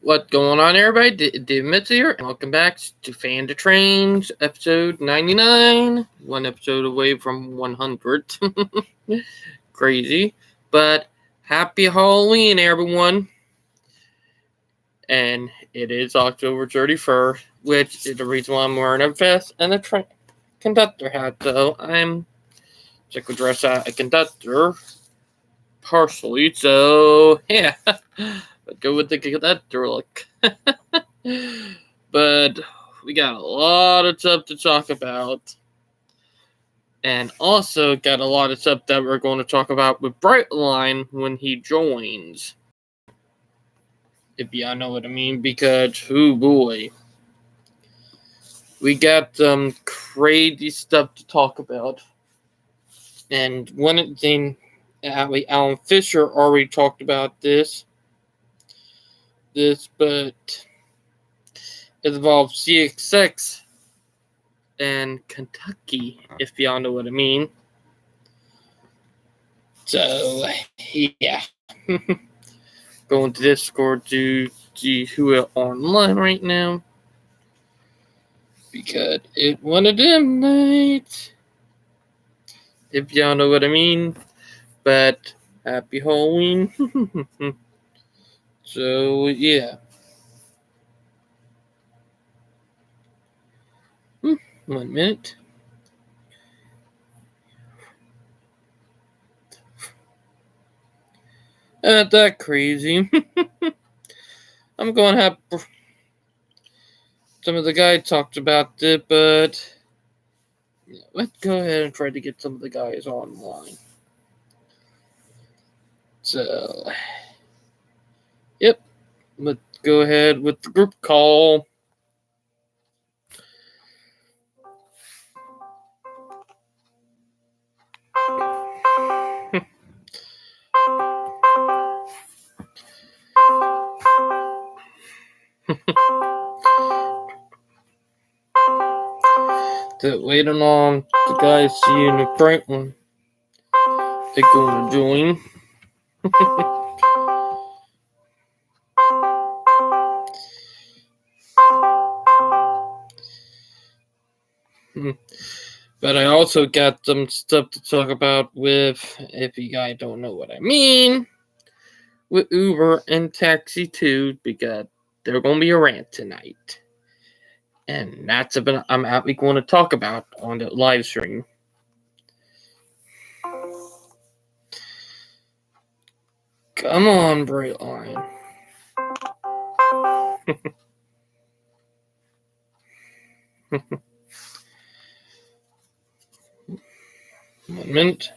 What's going on, everybody? Dave Mitz here, and welcome back to Fan to Trains, episode 99. One episode away from 100. Crazy. But happy Halloween, everyone. And it is October 31st, which is the reason why I'm wearing a vest and a conductor hat. So I'm just going to dress out a conductor partially. So, yeah. But go with the conductor look. But we got a lot of stuff to talk about. And also got a lot of stuff that we're going to talk about with Brightline when he joins. If y'all know what I mean, because, oh boy. We got some crazy stuff to talk about. And one thing, Alan Fisher already talked about this, but it involves CSX and Kentucky, if y'all know what I mean. So, yeah. Going to Discord to see who are online right now. Because it's one of them nights. If y'all know what I mean. But, happy Halloween. So, yeah. 1 minute. Not that crazy. I'm going to have some of the guys talked about it, but let's go ahead and try to get some of the guys online. So, yep, let's go ahead with the group call. Waiting on the guys seeing the bright one. They're going to join. But I also got some stuff to talk about with, if you guys don't know what I mean, with Uber and Taxi 2, because they're going to be a rant tonight. And that's what I'm actually going to talk about on the live stream. Come on, Brightline. 1 minute.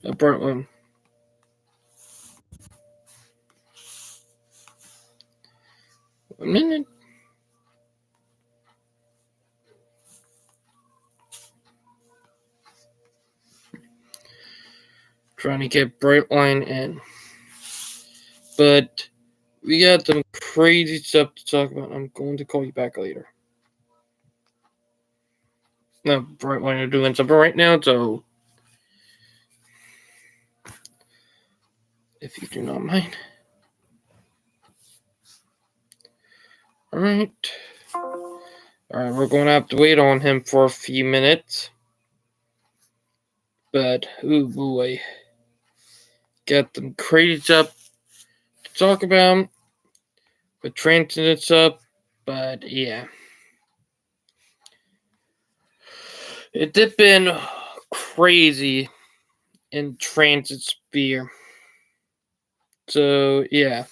A Brightline. 1 minute. Trying to get Brightline in. But we got some crazy stuff to talk about. I'm going to call you back later. No, Brightline are doing something right now, so if you do not mind. Alright, we're going to have to wait on him for a few minutes. But, oh boy. Got some crazy stuff to talk about with transit and stuff, but yeah. It did been crazy in transit sphere. So, yeah.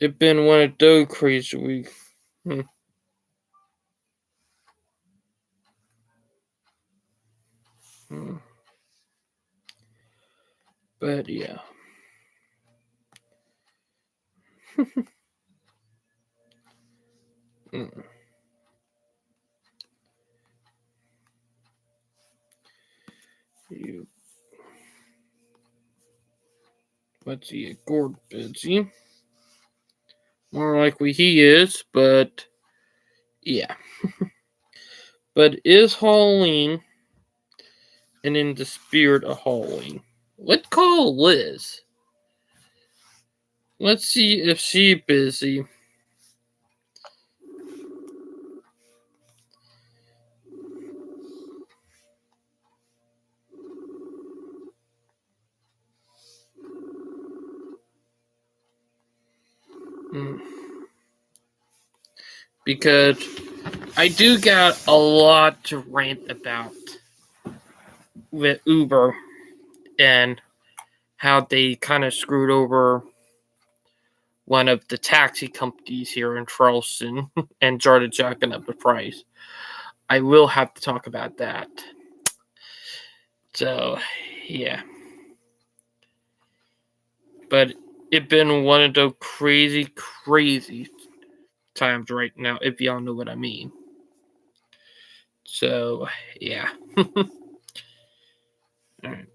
It been one of those crazy weeks. But yeah. Let's see, Gord busy. More likely he is, but yeah. But is Halloween, and in the spirit of Halloween, let's call Liz. Let's see if she's busy. Because I do got a lot to rant about with Uber and how they kind of screwed over one of the taxi companies here in Charleston and started jacking up the price. I will have to talk about that. So, yeah. But it's been one of those crazy times right now, if y'all know what I mean. So, yeah. Alright.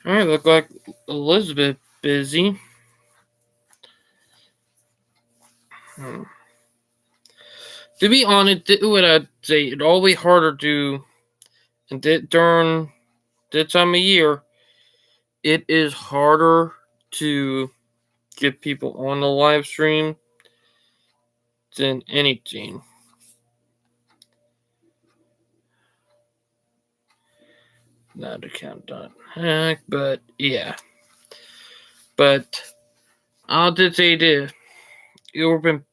Alright, look like Elizabeth busy. To be honest, what I'd say, it's always harder to, and during this time of year, it is harder to get people on the live stream than anything. Not to count on hack, but yeah. But I'll just say this: Uber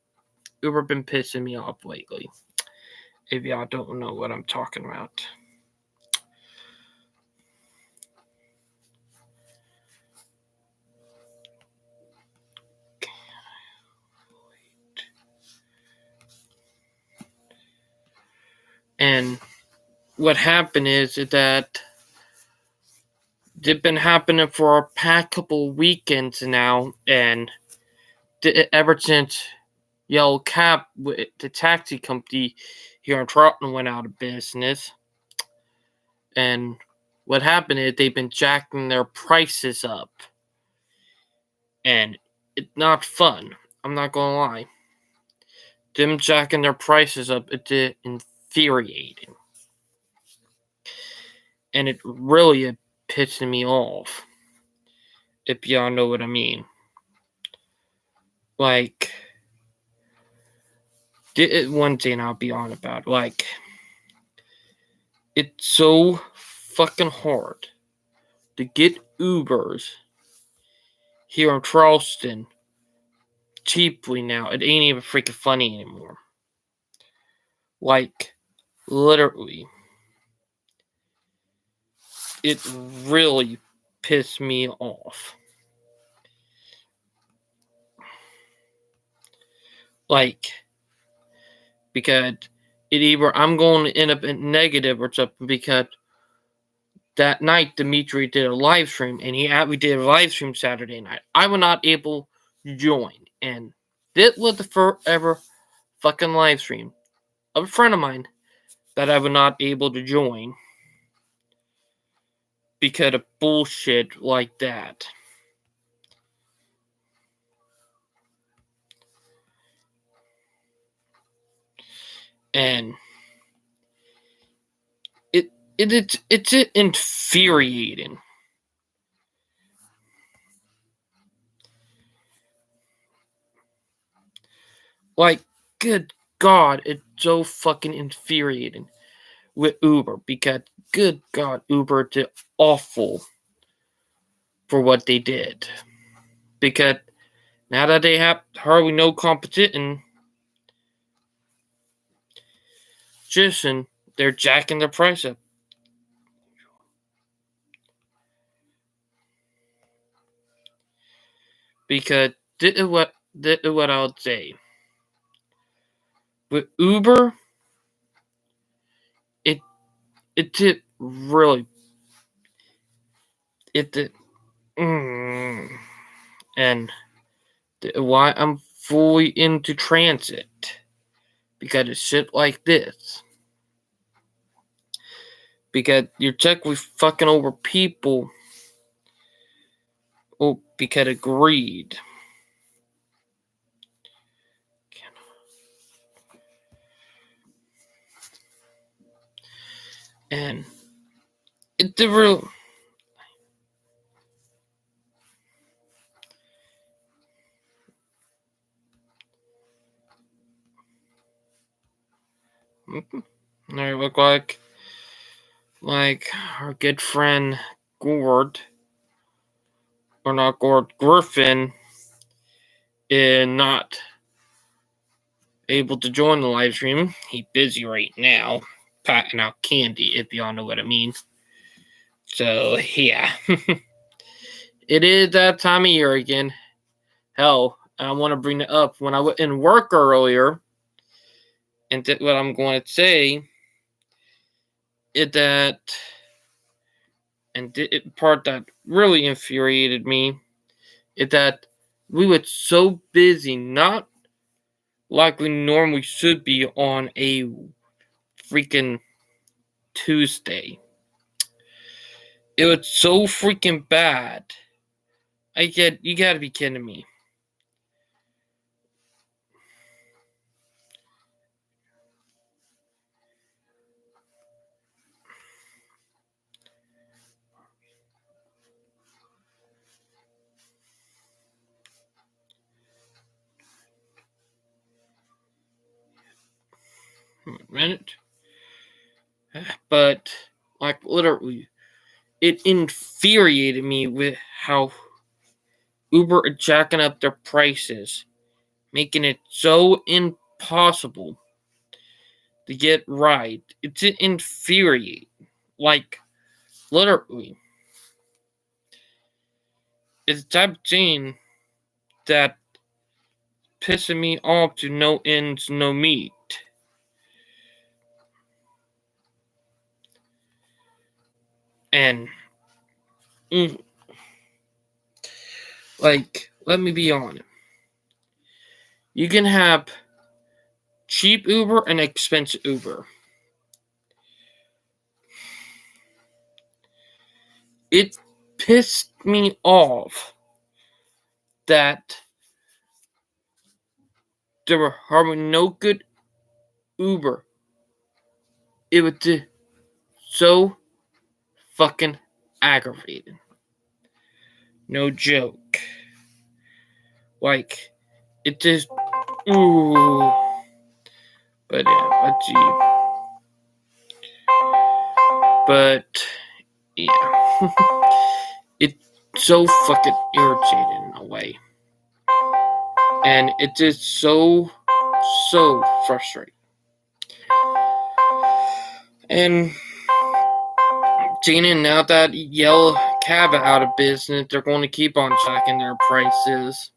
been pissing me off lately. If y'all don't know what I'm talking about. And what happened is that it's been happening for a past couple weekends now, and ever since Yellow Cab, the taxi company here in Charlton, went out of business. And what happened is they've been jacking their prices up. And it's not fun. I'm not gonna lie. Them jacking their prices up, it's infuriating. And it really pissing me off. If y'all know what I mean. Like, one thing I'll be on about. Like, it's so fucking hard to get Ubers here in Charleston cheaply now. It ain't even freaking funny anymore. Like, literally. It really pissed me off. Like, because it either I'm going to end up in negative or something, because that night Dimitri did a live stream, and we did a live stream Saturday night. I was not able to join, and this was the first ever fucking live stream of a friend of mine that I was not able to join because of bullshit like that. And it's infuriating. Like, good God, it's so fucking infuriating with Uber, because good God, Uber did awful for what they did. Because now that they have hardly no competition, they're jacking the price up. Because this is what I'll say. With Uber, it did really, it did, and why I'm fully into transit, because it's shit like this. Because you're technically fucking over people. Oh, because of greed. And the real. They look like our good friend Gord, or not Gord, Griffin, is not able to join the live stream. He's busy right now, patting out candy, if y'all know what I mean. So, yeah. It is that time of year again. Hell, I want to bring it up. When I was in work earlier, and what I'm going to say is that, and the part that really infuriated me, is that we were so busy, not like we normally should be on a freaking Tuesday. It was so freaking bad. You gotta be kidding me. Minute. But, like, literally, it infuriated me with how Uber are jacking up their prices, making it so impossible to get right. It's infuriating. Like, literally. It's the type of thing that pissing me off to no ends, no meat. And, like, let me be honest. You can have cheap Uber and expensive Uber. It pissed me off that there were hardly no good Uber. It was just so fucking aggravating. No joke. Like, it just, ooh. But yeah, let's see. But, yeah. It's so fucking irritating in a way. And it's just so frustrating. And Gina, now that Yellow Cab out of business, they're going to keep on jacking their prices.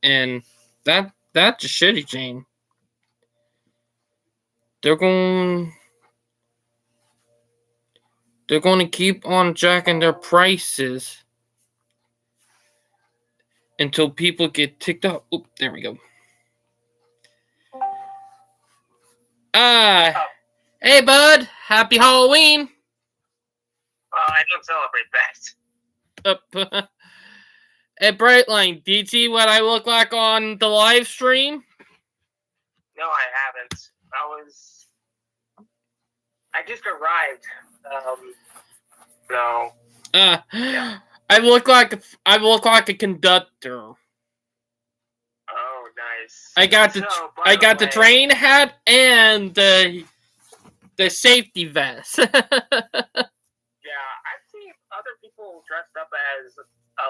And that's a shitty thing. They're going to keep on jacking their prices until people get ticked off. Oop, there we go. Hey bud, happy Halloween. I don't celebrate that. Hey Brightline, did you see what I look like on the live stream? No, I haven't. I just arrived. No. Yeah. I look like a conductor. Oh, nice. I got the train hat and the safety vest. Yeah, I've seen other people dressed up as a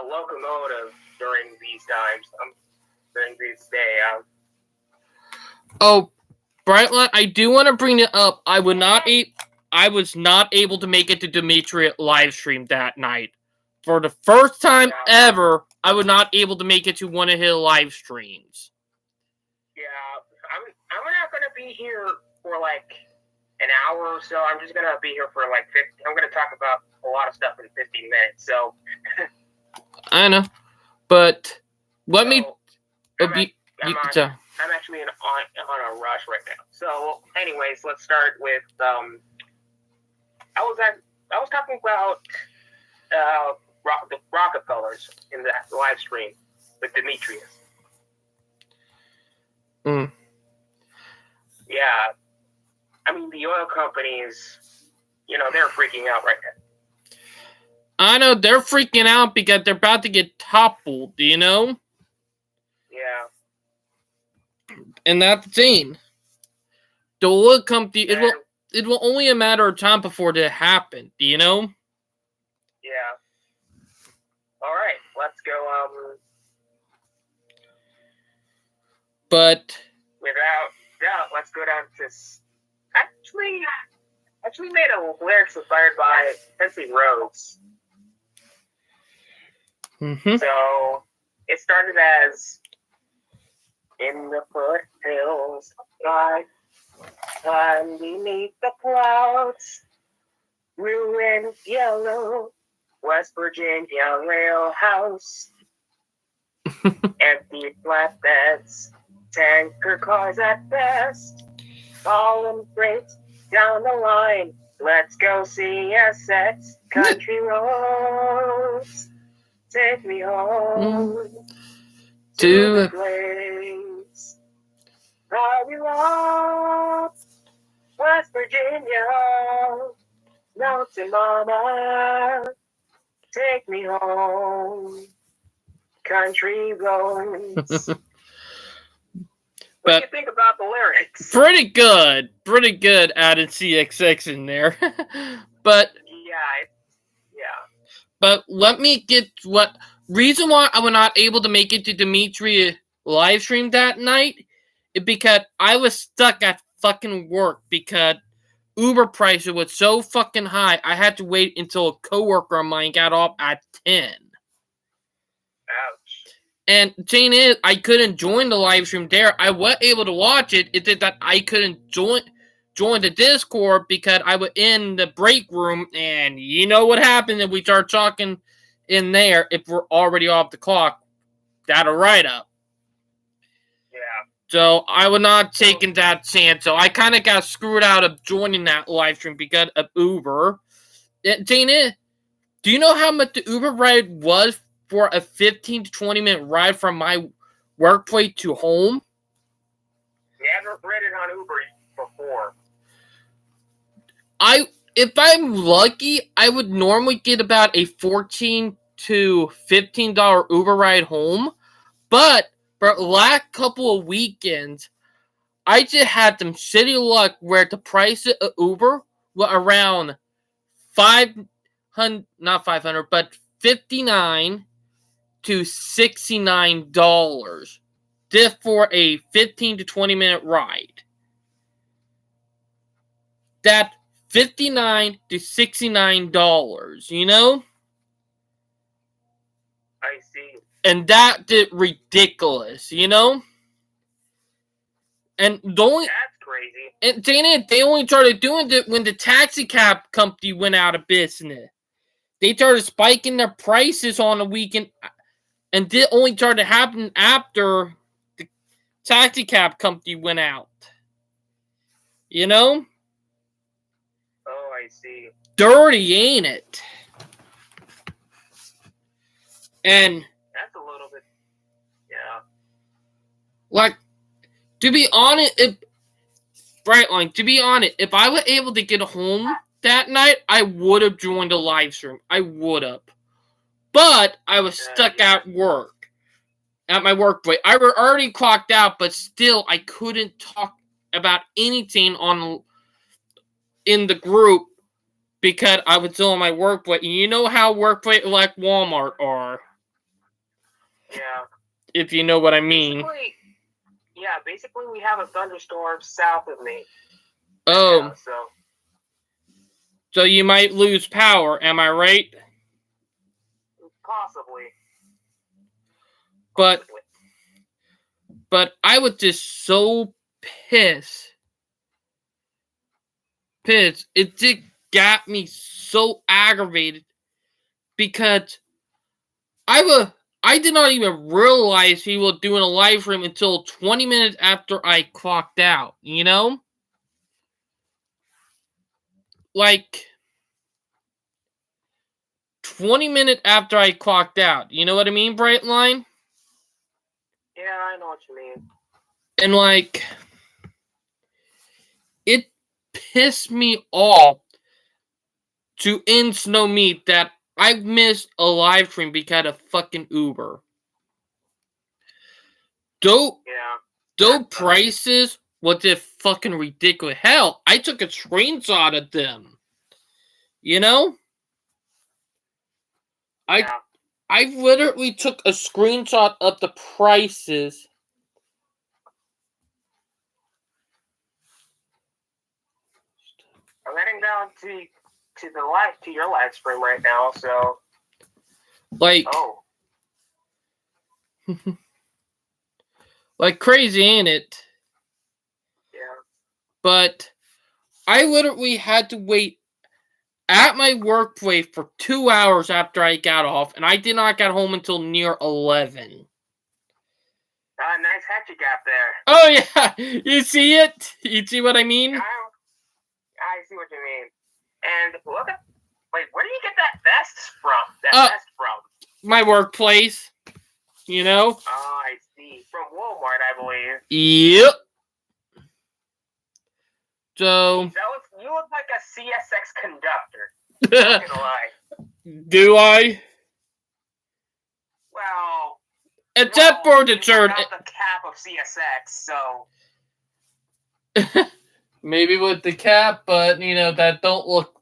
locomotive during these times. During this day. Oh, Brightline, I do want to bring it up. I was not able to make it to Dimitri live stream that night. For the first time ever, I was not able to make it to one of his live streams. Yeah, I'm not gonna be here for like an hour or so. I'm just gonna be here for like 50. I'm gonna talk about a lot of stuff in 15 minutes. So I know, but let me. I'm actually on a rush right now. So, anyways, let's start with. I was talking about the Rockefellers in that live stream with Demetrius. Yeah, I mean the oil companies, they're freaking out right now. I know they're freaking out because they're about to get toppled, Yeah. And that's the thing. The oil company, it will only a matter of time before that happens, Yeah. All right, let's go. But without doubt, let's go down to actually made a lyrics inspired by Tennessee Rhodes. Mm-hmm. So it started as in the foothills, like beneath the clouds, blue and yellow, West Virginia rail house, empty flatbeds, tanker cars at best, fallen freight down the line. Let's go CSX, country roads, take me home to the place I belong, West Virginia, mountain mama, take me home, country roads. What do you think about the lyrics? Pretty good added CXX in there. But yeah. But let me get what reason why I was not able to make it to Dimitri live stream that night is because I was stuck at fucking work because Uber prices was so fucking high. I had to wait until a coworker of mine got off at 10. Ouch. And the thing is, I couldn't join the live stream there. I was able to watch it. It's just that I couldn't join the Discord because I was in the break room, and you know what happens if we start talking in there if we're already off the clock. That'll write up. Yeah. So I was not taking that chance. So I kind of got screwed out of joining that live stream because of Uber. Dana, do you know how much the Uber ride was for a 15 to 20 minute ride from my workplace to home? Never read it on Uber before. If I'm lucky, I would normally get about a $14 to $15 Uber ride home. But for the last couple of weekends, I just had some shitty luck where the price of Uber was around $59 to $69 just for a 15 to 20 minute ride. That $59 to $69, you know? I see. And that is ridiculous, you know? And that's crazy. And Dana, they only started doing it when the taxi cab company went out of business. They started spiking their prices on the weekend, and this only started happening after the taxi cab company went out. You know? Oh, I see. Dirty, ain't it? And that's a little bit, yeah. Like, to be honest, if I was able to get home that night, I would have joined a live stream. I would have. But I was stuck at work. At my workplace. I were already clocked out, but still I couldn't talk about anything in the group because I was still in my workplace. And you know how workplaces like Walmart are. Yeah. If you know what I mean. Basically we have a thunderstorm south of me. Oh. So you might lose power, am I right? Possibly. But I was just so pissed. It just got me so aggravated because I did not even realize he was doing a live stream until 20 minutes after I clocked out, you know? Like 20 minutes after I clocked out. You know what I mean, Brightline? Yeah, I know what you mean. And like, it pissed me off to end Snow Meat that I missed a live stream because of fucking Uber. Dope prices was just fucking ridiculous. Hell, I took a screenshot of them. You know? Yeah. I literally took a screenshot of the prices. I'm heading down to your live stream right now, so like like crazy, ain't it? Yeah. But I literally had to wait at my workplace for 2 hours after I got off, and I did not get home until near 11. Nice hat you got there. Oh yeah, you see it? You see what I mean? I see what you mean. And look at, wait, where do you get that vest from? My workplace. You know? Oh, I see. From Walmart, I believe. Yep. So you look like a CSX conductor. I'm not gonna lie. Do I? Well, except for the shirt. Not the cap of CSX, so. Maybe with the cap, but you know that don't look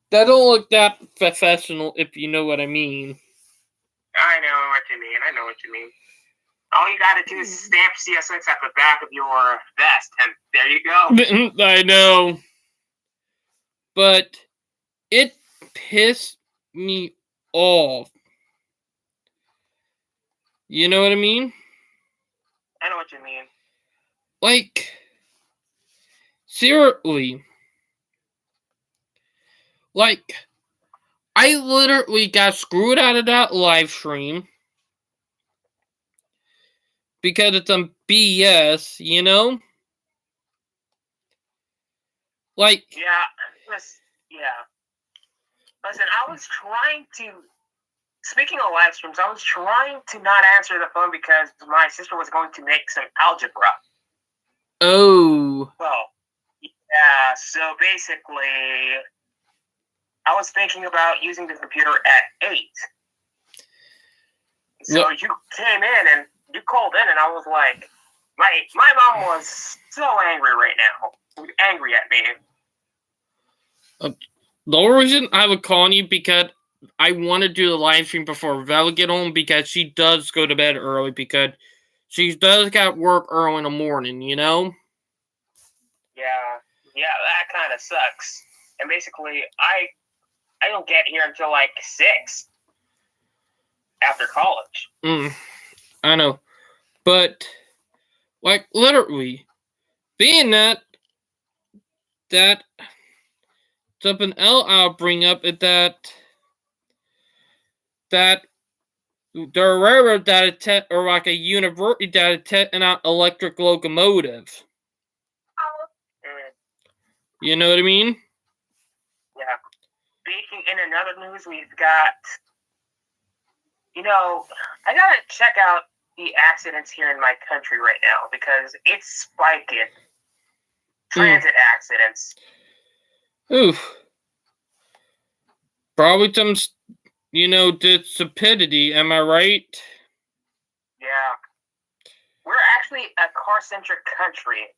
that professional, if you know what I mean. I know what you mean. All you gotta do is stamp CSX at the back of your vest, and there you go. I know. But it pissed me off. You know what I mean? I know what you mean. Like, seriously. Like, I literally got screwed out of that live stream because it's some BS, you know? Like... Yeah. Listen, I was trying to... Speaking of live streams, I was trying to not answer the phone because my sister was going to make some algebra. Oh. Well, yeah, so basically, I was thinking about using the computer at 8. So you came in and you called in, and I was like, my mom was so angry right now. Angry at me. The only reason I would call you because I want to do the live stream before Vel get home because she does go to bed early because she does got work early in the morning, you know? Yeah, that kind of sucks. And basically, I don't get here until like 6 after college. I know. But, like, literally, being that something else I'll bring up is that the railroad that or like a university that is testing out electric locomotives. You know what I mean? Yeah. Speaking in another news, we've got, I gotta check out the accidents here in my country right now because it's spiking. Transit accidents. Oof. Probably some, the stupidity, am I right? Yeah. We're actually a car-centric country.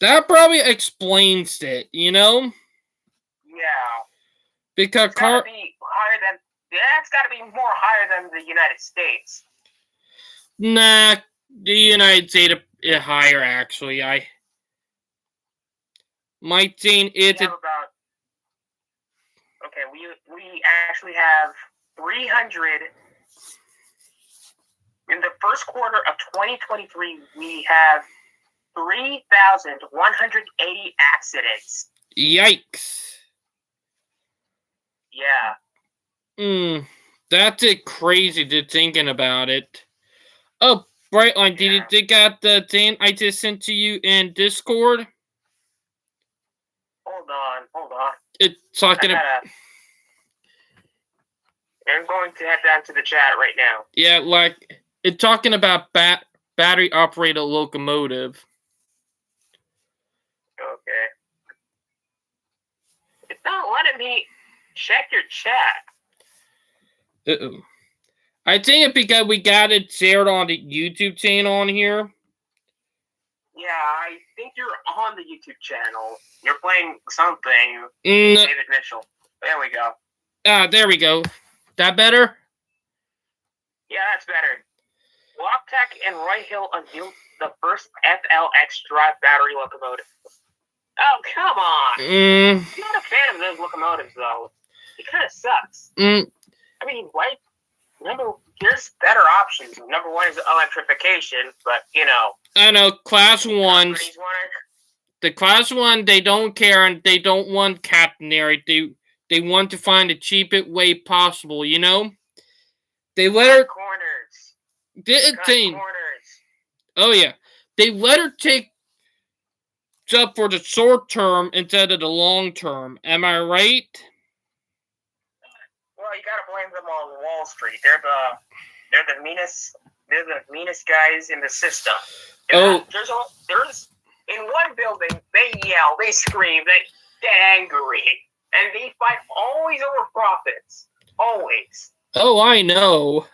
That probably explains it, you know? Yeah. Because it's gotta be more higher than the United States. Nah, the United States is higher, actually. I might think it's... we actually have 300... In the first quarter of 2023, we have 3,180 accidents. Yikes. Yeah. That's it crazy to thinking about it. Oh, Brightline, did you dig out the thing I just sent to you in Discord? Hold on. It's talking about... I'm going to head down to the chat right now. Yeah, like, it's talking about battery-operated locomotive. Okay. It's not letting Jimmy, check your chat. Uh-oh. I think it's because we got it shared on the YouTube channel on here. Yeah, I think you're on the YouTube channel. You're playing something. David Mitchell. There we go. There we go. That better? Yeah, that's better. Wabtec and Roy Hill unveiled the first FLX drive battery locomotive. Oh, come on. I'm not a fan of those locomotives, though. It kind of sucks. I mean, why? There's better options. Number one is electrification, but, you know. I know, Class 1s. The Class 1, they don't care, and they don't want catenary. They want to find the cheapest way possible, you know? They let her... corners. Corners. Oh, yeah. They let her take up for the short term instead of the long term. Am I right? Well, you gotta blame them on Wall Street. They're the meanest guys in the system. There's in one building, they yell, they scream, they get angry, and they fight always over profits. Always. Oh, I know.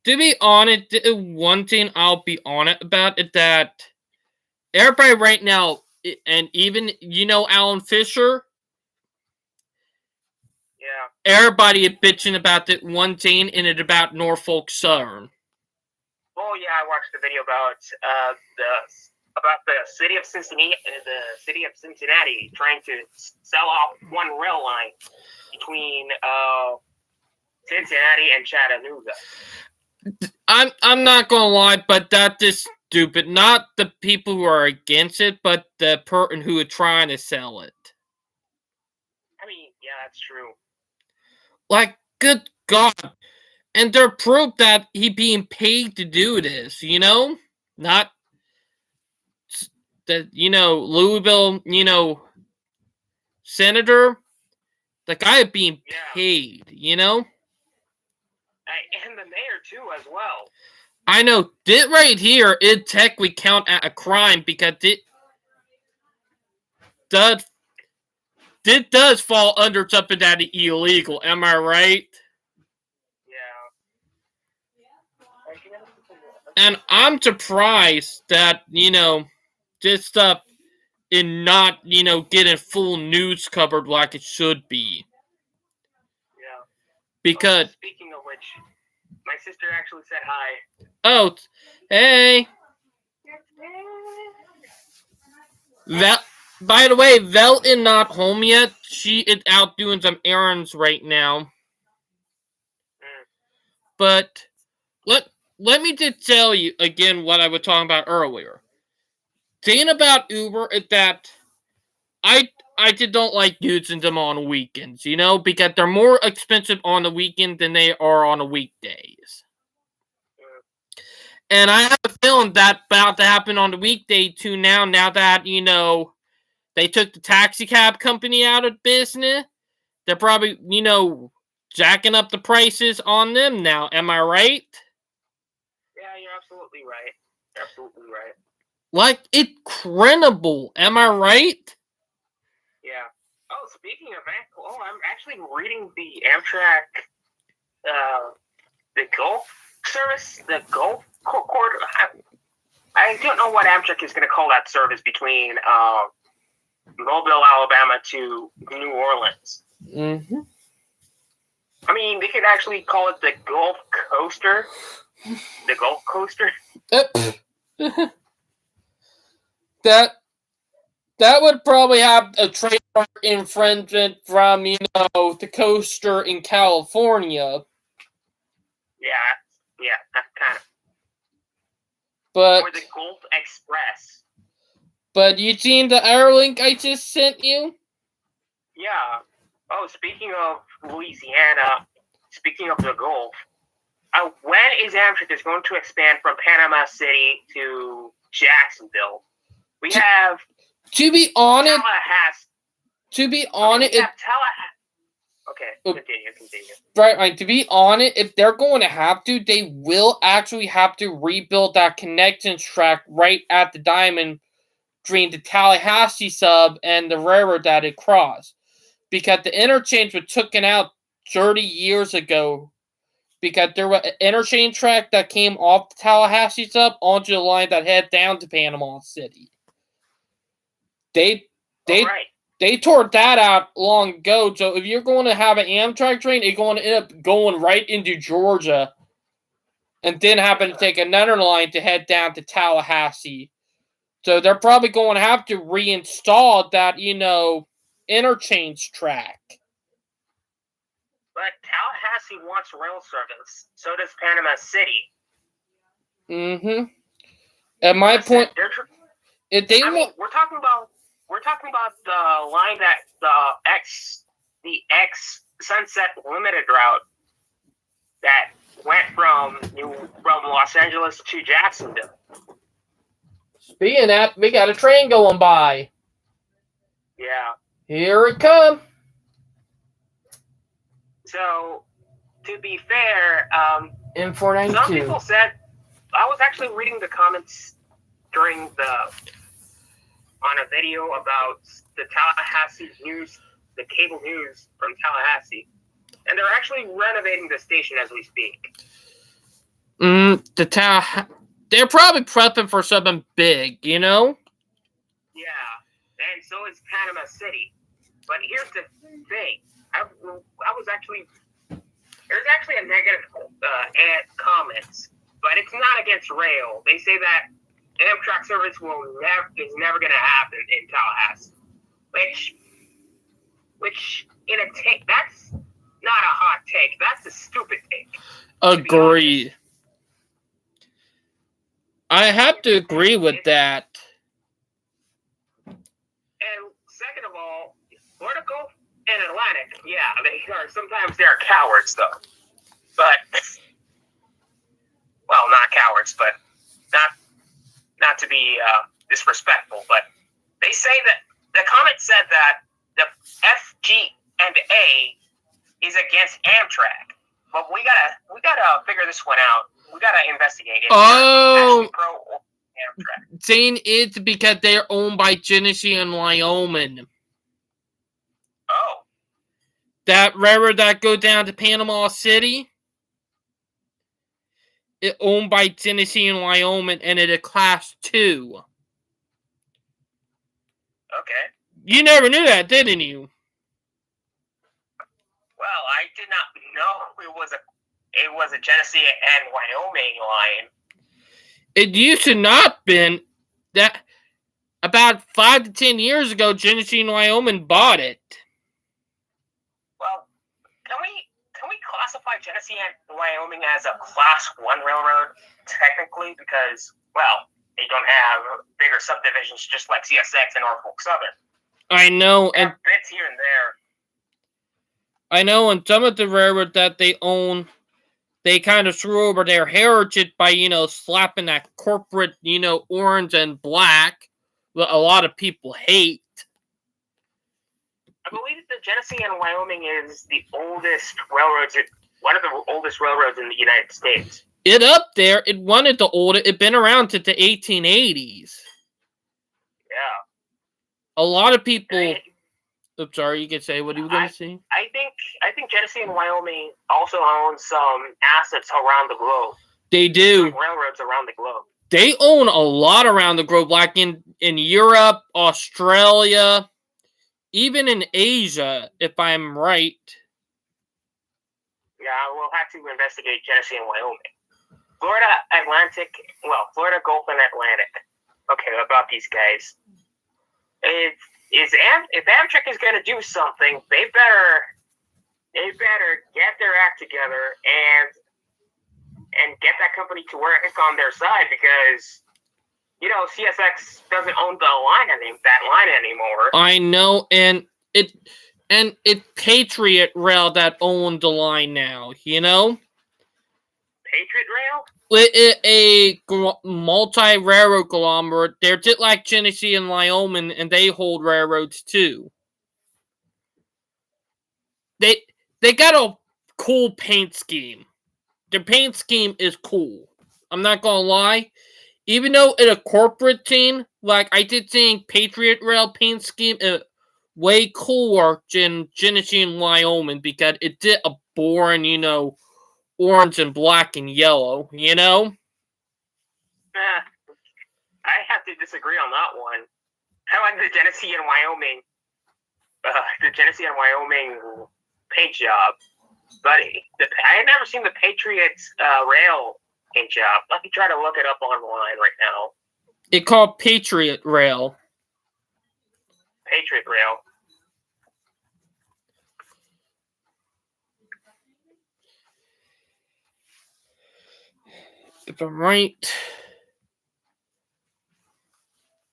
To be honest, one thing I'll be honest about is that everybody right now, and even, you know, Alan Fisher? Yeah. Everybody is bitching about that one thing, and it's about Norfolk Southern. Oh yeah, I watched the video about the city of Cincinnati trying to sell off one rail line between Cincinnati and Chattanooga. I'm not gonna lie, but that is stupid. Not the people who are against it, but the person who is trying to sell it. I mean, yeah, that's true. Like, good God. And they're proof that he being paid to do this, you know? Not that, you know, Louisville, you know, senator. The guy is being paid, you know? And the mayor, too, as well. I know. This right here, it technically count as a crime because it does fall under something that is illegal. Am I right? And I'm surprised that, you know, this stuff is not, you know, getting full news covered like it should be. Yeah. Because... speaking of which, my sister actually said hi. Oh, hey. By the way, Vel is not home yet. She is out doing some errands right now. But... Let me just tell you again what I was talking about earlier. The thing about Uber is that I just don't like using them on weekends, you know, because they're more expensive on the weekend than they are on the weekdays. And I have a feeling that's about to happen on the weekday too now that, you know, they took the taxi cab company out of business. They're probably, you know, jacking up the prices on them now. Am I right? Yeah, you're absolutely right. You're absolutely right. Like, it's credible. Am I right? Yeah. Oh, speaking of I'm actually reading the Amtrak, the Gulf service, the Gulf Corridor. I don't know what Amtrak is going to call that service between Mobile, Alabama to New Orleans. Mm-hmm. I mean, they could actually call it the Gulf Coaster. The Gulf Coaster? That would probably have a trademark infringement from, you know, the coaster in California. Yeah, that kind of. But, or the Gulf Express. But you seen the Airlink I just sent you? Yeah. Oh, speaking of Louisiana, speaking of the Gulf, when is Amtrak is going to expand from Panama City to Jacksonville? We have... To be honest... Okay, continue. Right. To be honest, if they're going to have to, they will actually have to rebuild that connection track right at the diamond between the Tallahassee sub and the railroad that it crossed. because the interchange was taken out 30 years ago because there was an interchange track that came off the Tallahassee's up onto the line that head down to Panama City. They tore that out long ago. So if you're going to have an Amtrak train, it's going to end up going right into Georgia and then having to take another line to head down to Tallahassee. So they're probably going to have to reinstall that, interchange track. But Tallahassee wants rail service. So does Panama City. Mm-hmm. At my point, we're talking about the line that the X Sunset Limited route that went from Los Angeles to Jacksonville. Speaking of that, we got a train going by. Yeah. Here it comes. So, to be fair, in 492. Some people said, I was actually reading the comments on a video about the Tallahassee news, the cable news from Tallahassee, and they're actually renovating the station as we speak. They're probably prepping for something big, Yeah, and so is Panama City. But here's the thing. There's actually a negative comments, but it's not against rail. They say that Amtrak service is never going to happen in Tallahassee, which in a take, that's not a hot take. That's a stupid take. Agreed. I have to agree with that. And second of all, Florida Gulf and Atlantic, sometimes they're cowards though. But not cowards, but not to be disrespectful, but they say that the comment said that the FG&A is against Amtrak. But we gotta figure this one out. We gotta investigate it. Oh, pro or Amtrak. Saying it's because they're owned by Genesee and Wyoming. Oh. That railroad that goes down to Panama City, it's owned by Genesee and Wyoming, and it's a Class 2. Okay. You never knew that, didn't you? Well, I did not know it was a Genesee and Wyoming line. It used to not been that. About 5 to 10 years ago, Genesee and Wyoming bought it. Well, can we classify Genesee and Wyoming as a Class 1 railroad technically? Because, well, they don't have bigger subdivisions just like CSX and Norfolk Southern. I know, and bits here and there. I know, and some of the railroads that they own, they kind of threw over their heritage by, slapping that corporate, orange and black that a lot of people hate. I believe the Genesee and Wyoming is the oldest railroads, one of the oldest railroads in the United States. It up there, it wanted the oldest, it been around since the 1880s. Yeah. A lot of people... Oops, sorry, you could say, what are you going to say? I think Genesee and Wyoming also own some assets around the globe. They do. Some railroads around the globe. They own a lot around the globe, like in Europe, Australia, even in Asia, if I'm right. Yeah, we'll have to investigate Genesee and Wyoming. Florida Gulf and Atlantic. Okay, about these guys. If Amtrak is going to do something, they better get their act together and get that company to work on their side, because CSX doesn't own that line anymore. I know, and it's Patriot Rail that owns the line now. Patriot Rail? A multi-railroad conglomerate. They're just like Genesee and Wyoming, and they hold railroads too. They got a cool paint scheme. Their paint scheme is cool. I'm not gonna lie. Even though it's a corporate team, like I did think Patriot Rail paint scheme way cooler than Genesee and Wyoming because it did a boring, orange and black and yellow, I have to disagree on that one. I like the Genesee and Wyoming paint job. But I had never seen the Patriots rail paint job. Let me try to look it up online right now. It's called Patriot Rail. Patriot Rail. If I'm right,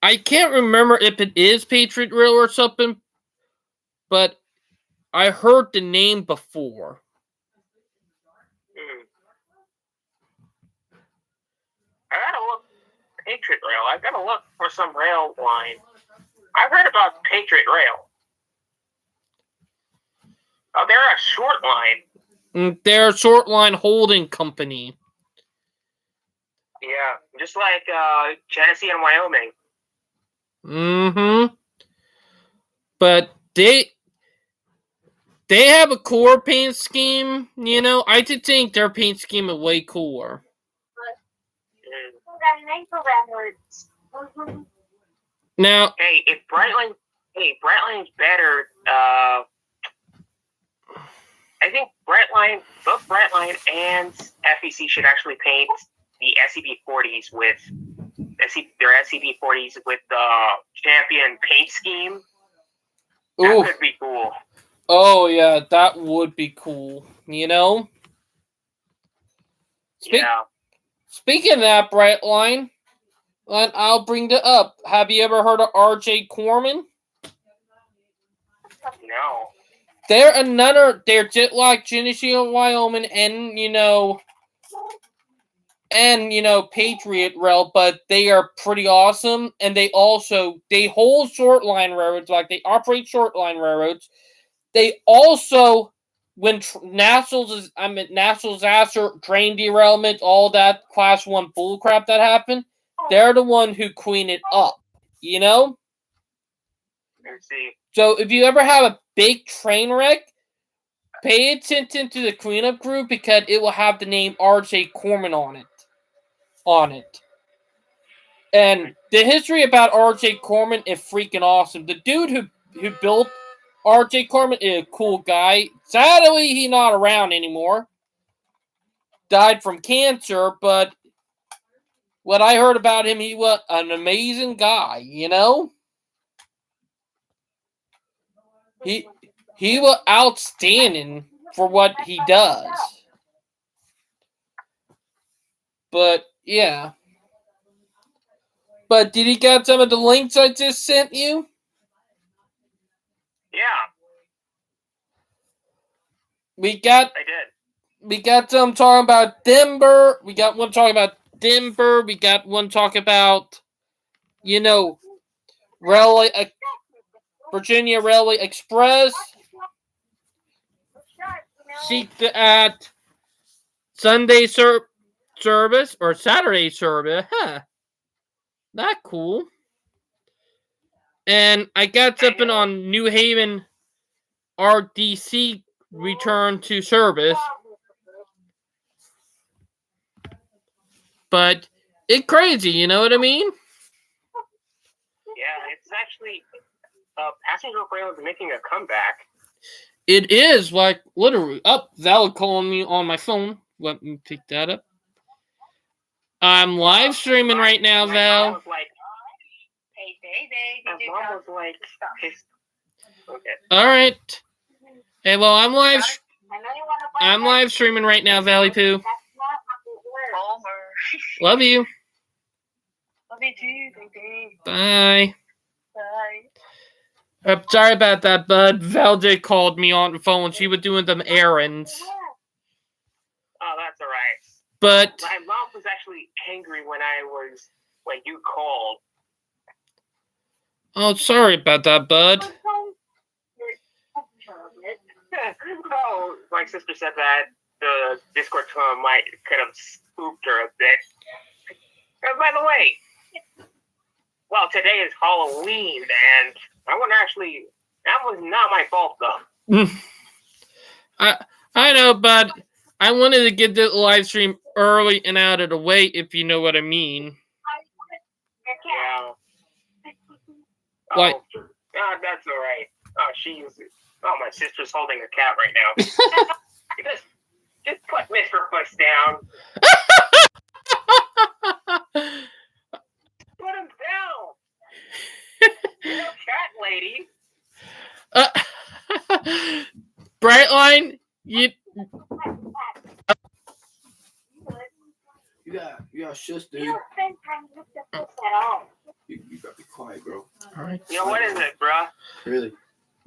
I can't remember if it is Patriot Rail or something, but I heard the name before. I gotta look Patriot Rail. I gotta look for some rail line. I've heard about Patriot Rail. Oh, they're a short line. They're a short line holding company. Yeah, just like Genesee and Wyoming. Mm-hmm. But they have a cooler paint scheme, I did think their paint scheme is way cooler. Now, if Brightline's better. I think both Brightline and FEC should actually paint the SCP-40s with their SCP-40s with the Champion paint scheme. That could be cool. Oh yeah, that would be cool. Yeah. Speaking of that, Brightline, and I'll bring it up. Have you ever heard of R.J. Corman? No. They're just like Genesee, Wyoming, and Patriot Rail, but they are pretty awesome, and they hold short line railroads, like they operate short line railroads. They also, when natural disaster, train derailment, all that class 1 bullcrap that happened, they're the one who clean it up, Let's see. So if you ever have a big train wreck, pay attention to the cleanup crew because it will have the name R.J. Corman on it. And the history about R.J. Corman is freaking awesome. The dude who built R.J. Corman is a cool guy. Sadly, he's not around anymore. Died from cancer, but what I heard about him, he was an amazing guy, He was outstanding for what he does. But, yeah. But did you get some of the links I just sent you? Yeah. I did. We got some talking about Denver. We got one talking about Denver. We got one talking about, Virginia Railway Express. Seek at Sunday service or Saturday service. Huh. That cool. And I got something on New Haven RDC return to service. But it's crazy, you know what I mean? Yeah, it's actually passenger rail is making a comeback. It is, like, literally. Val calling me on my phone. Let me pick that up. I'm live streaming right now, Val. Mom was like, hey, baby. Mom was like, okay. All right. Hey, well, I'm live streaming right now, Valley Poo. Love you. Love you too, baby. Bye. Bye. Sorry about that, bud. Val did called me on the phone. She was doing them errands. Oh, that's all right. But my mom was actually angry when you called. Oh, sorry about that, bud. Oh, my sister said that the Discord tone might kind of spooked her a bit. And by the way, well, today is Halloween, and I want to actually That was not my fault, though. I know, but I wanted to get the live stream early and out of the way, if you know what I mean. Yeah. What? Oh, that's all right. Oh, my sister's holding a cat right now. just put Mr. Puss down. Put him down. No cat lady. Brightline, you got shush, dude. You don't spend time with the Puss at all. You gotta be quiet, bro. all right. You know, what is it, bruh? Really?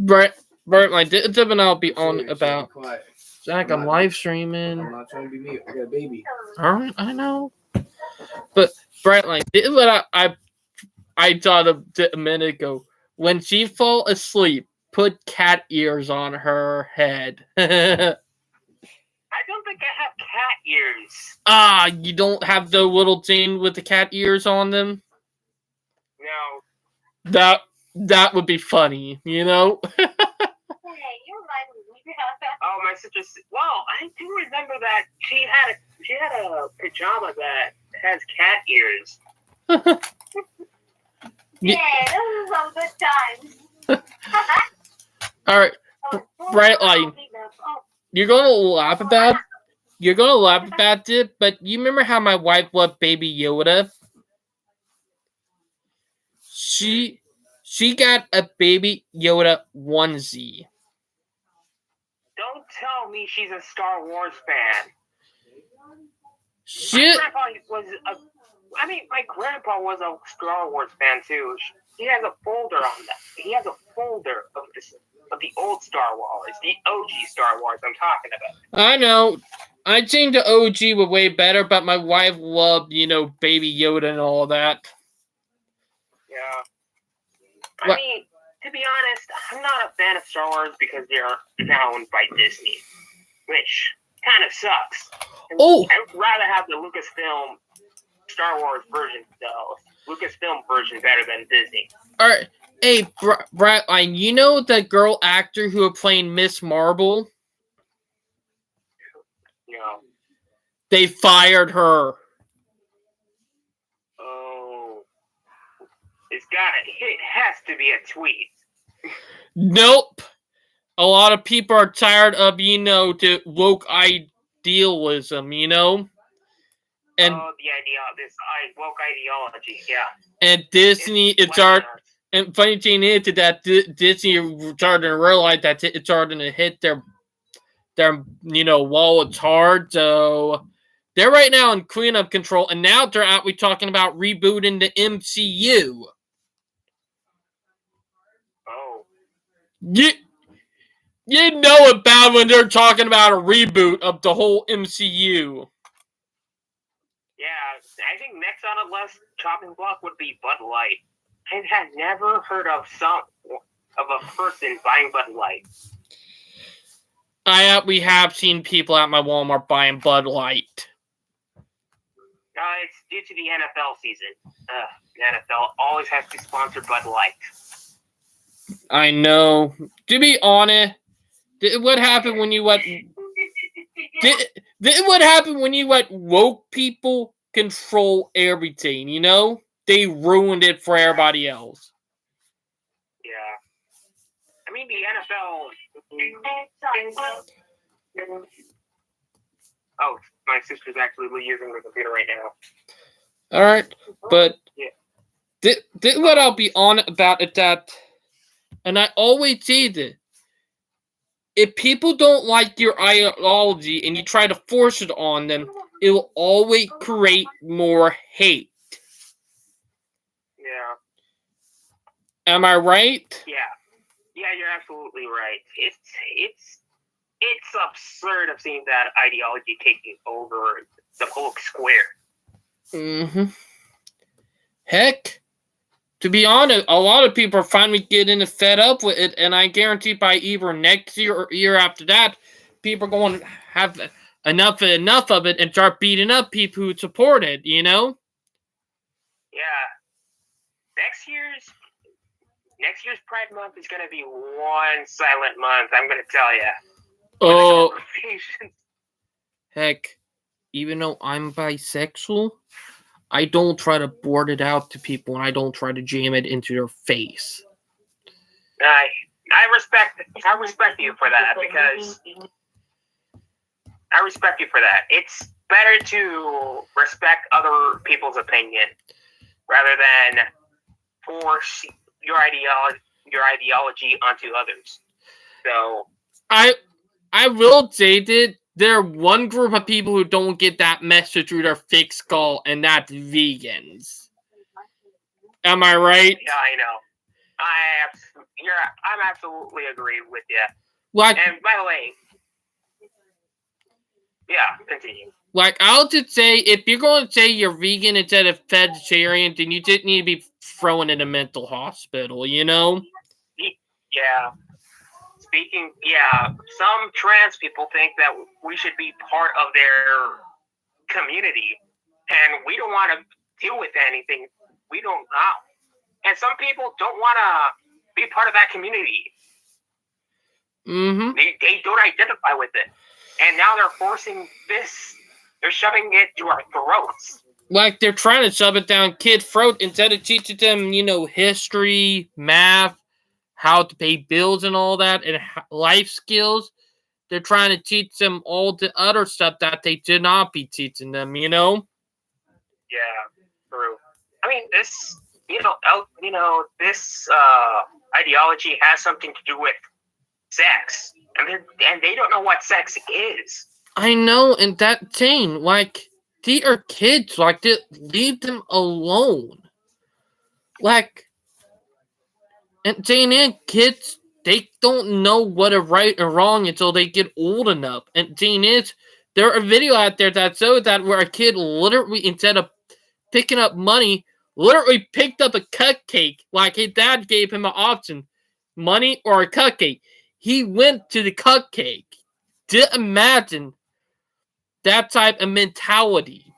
Brightline, this and I'll be on Seriously, about be quiet. Zach. I'm live streaming. I'm not trying to be me. I got a baby. All right, I know. But Brightline, this is what I thought of a minute ago. When she fall asleep, put cat ears on her head. I don't think I have cat ears. Ah, you don't have the little thing with the cat ears on them? No. That would be funny, you know? Hey, you remind me. Oh, my sister. Well, I do remember that she had a pajama that has cat ears. Yeah, those are some good times. All right, Brightline. You're gonna laugh about it, but you remember how my wife loved Baby Yoda? She got a Baby Yoda onesie. Don't tell me she's a Star Wars fan. My grandpa was a Star Wars fan too. He has a folder on that. He has a folder of the old Star Wars, the OG Star Wars I'm talking about. I know. I think the OG was way better, but my wife loved, Baby Yoda and all that. Yeah. I mean, to be honest, I'm not a fan of Star Wars because they're now owned by Disney, which kind of sucks. Oh! I would rather have the Lucasfilm Star Wars version, though. Lucasfilm version better than Disney. All right. Hey, Brightline, you know the girl actor who was playing Miss Marvel? No. They fired her. Oh. It has to be a tweet. Nope. A lot of people are tired of, the woke idealism, And this woke ideology, yeah. And Disney, and funny thing is that Disney started to realize that it's starting to hit their wallets hard. So they're right now in cleanup control, and now they're out. We're talking about rebooting the MCU. Oh. You know it bad when they're talking about a reboot of the whole MCU. Yeah, I think next on the list chopping block would be Bud Light. I had never heard of a person buying Bud Light. We have seen people at my Walmart buying Bud Light. It's due to the NFL season. The NFL always has to sponsor Bud Light. I know. To be honest, what happened when you let woke people control everything? They ruined it for everybody else. Yeah. I mean, the NFL. Oh, my sister's actually using the computer right now. All right, but yeah. What I'll be on about it that, and I always say this: if people don't like your ideology and you try to force it on them, it will always create more hate. Yeah. Am I right? Yeah. Yeah, you're absolutely right. It's absurd of seeing that ideology taking over the public square. Mm-hmm. Heck, to be honest, a lot of people are finally getting fed up with it, and I guarantee by either next year or year after that, people are going to have enough of it and start beating up people who support it, Yeah. Next year's next year's Pride Month is going to be one silent month. I'm going to tell you. Oh, heck, even though I'm bisexual, I don't try to blurt it out to people, and I don't try to jam it into their face. I respect you for that, because I respect you for that. It's better to respect other people's opinion rather than force your ideology onto others. So I will say that there are one group of people who don't get that message through their thick skull, and that's vegans. Am I right? Yeah, I know. I'm absolutely agree with you. Like, and by the way, yeah, continue. Like, I'll just say, if you're going to say you're vegan instead of vegetarian, then you just need to be thrown in a mental hospital, you know? Yeah. Some trans people think that we should be part of their community, and we don't want to deal with anything we don't know. And some people don't want to be part of that community. Mm-hmm. They don't identify with it. And now they're forcing this. They're shoving it to our throats. Like, they're trying to shove it down kids' throat instead of teaching them, history, math, how to pay bills and all that, and life skills. They're trying to teach them all the other stuff that they should not be teaching them, Yeah, true. I mean, this, this ideology has something to do with sex, and they don't know what sex is. I know, and that thing, like, they are kids, like, leave them alone. Like, and saying kids, they don't know what is right and wrong until they get old enough. And thing is, there are videos out there that show that where a kid literally, instead of picking up money, literally picked up a cupcake. Like, his dad gave him an option, money or a cupcake. He went to the cupcake. Just imagine that type of mentality.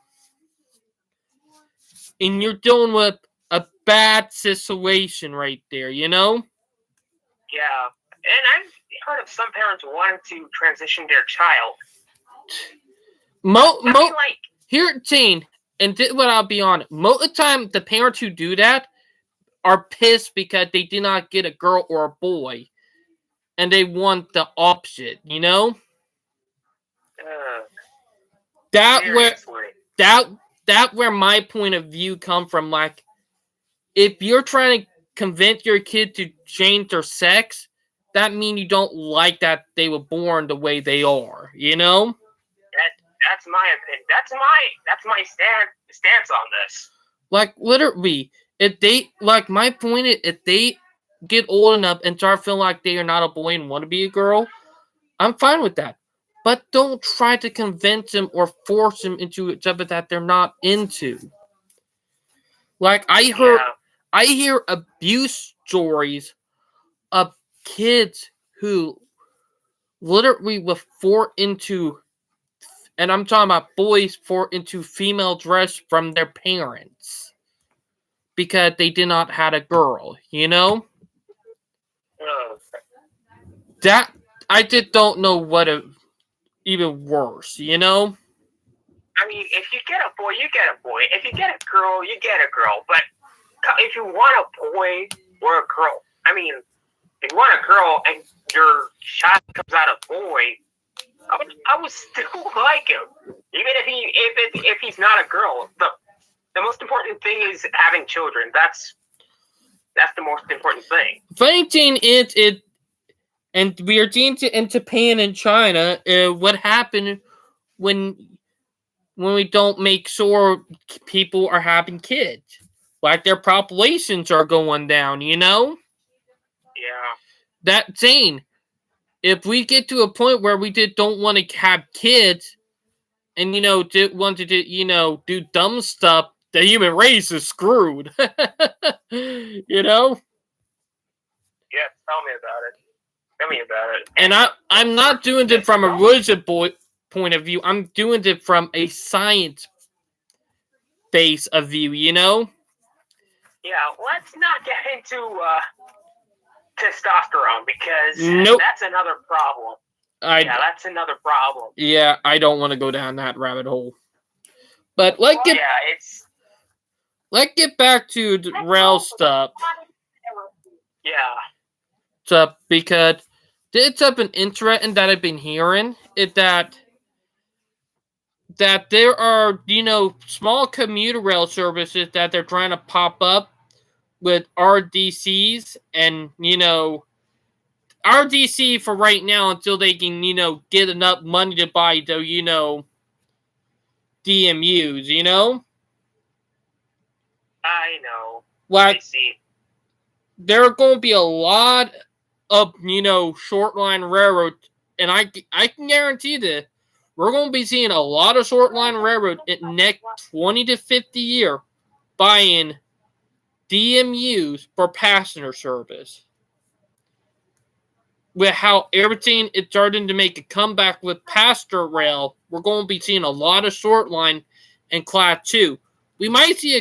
And you're dealing with a bad situation right there, Yeah. And I've heard of some parents wanting to transition their child. Here, Teen, and this what I'll be honest, most of the time, the parents who do that are pissed because they did not get a girl or a boy, and they want the opposite, That where my point of view come from. Like, if you're trying to convince your kid to change their sex, that means you don't like that they were born the way they are, That's my opinion. That's my stance on this. Like, literally, if they, like, my point is, if they get old enough and start feeling like they are not a boy and want to be a girl, I'm fine with that. But don't try to convince them or force them into something that they're not into. Like, I hear abuse stories of kids who literally were forced into, and I'm talking about boys forced into female dress from their parents because they did not have a girl, That, I just don't know what even worse, I mean, if you get a boy, you get a boy. If you get a girl, you get a girl. But if you want a boy or a girl, I mean, if you want a girl and your child comes out a boy, I would still like him, even if he's not a girl. The most important thing is having children. That's the most important thing. Funny thing is, and we are seeing in Japan and China, what happened when we don't make sure people are having kids. Like, their populations are going down, Yeah. That thing. If we get to a point where we just don't want to have kids and, want to do dumb stuff, the human race is screwed. Yeah, tell me about it. And I'm not doing it from a religious point of view. I'm doing it from a science base of view, Yeah, let's not get into testosterone, because Nope. that's another problem. That's another problem. Yeah, I don't want to go down that rabbit hole. But let's get back to the rail stuff. Yeah. Stuff, because it's an interesting that I've been hearing is that there are, small commuter rail services that they're trying to pop up with RDCs, and RDC for right now until they can get enough money to buy the DMUs. I know. Like, I see. there are going to be a lot of short line railroads, and I can guarantee that we're going to be seeing a lot of short line railroad in the next 20 to 50 years buying DMUs for passenger service. With how everything is starting to make a comeback with passenger rail, we're going to be seeing a lot of short line and Class 2. We might see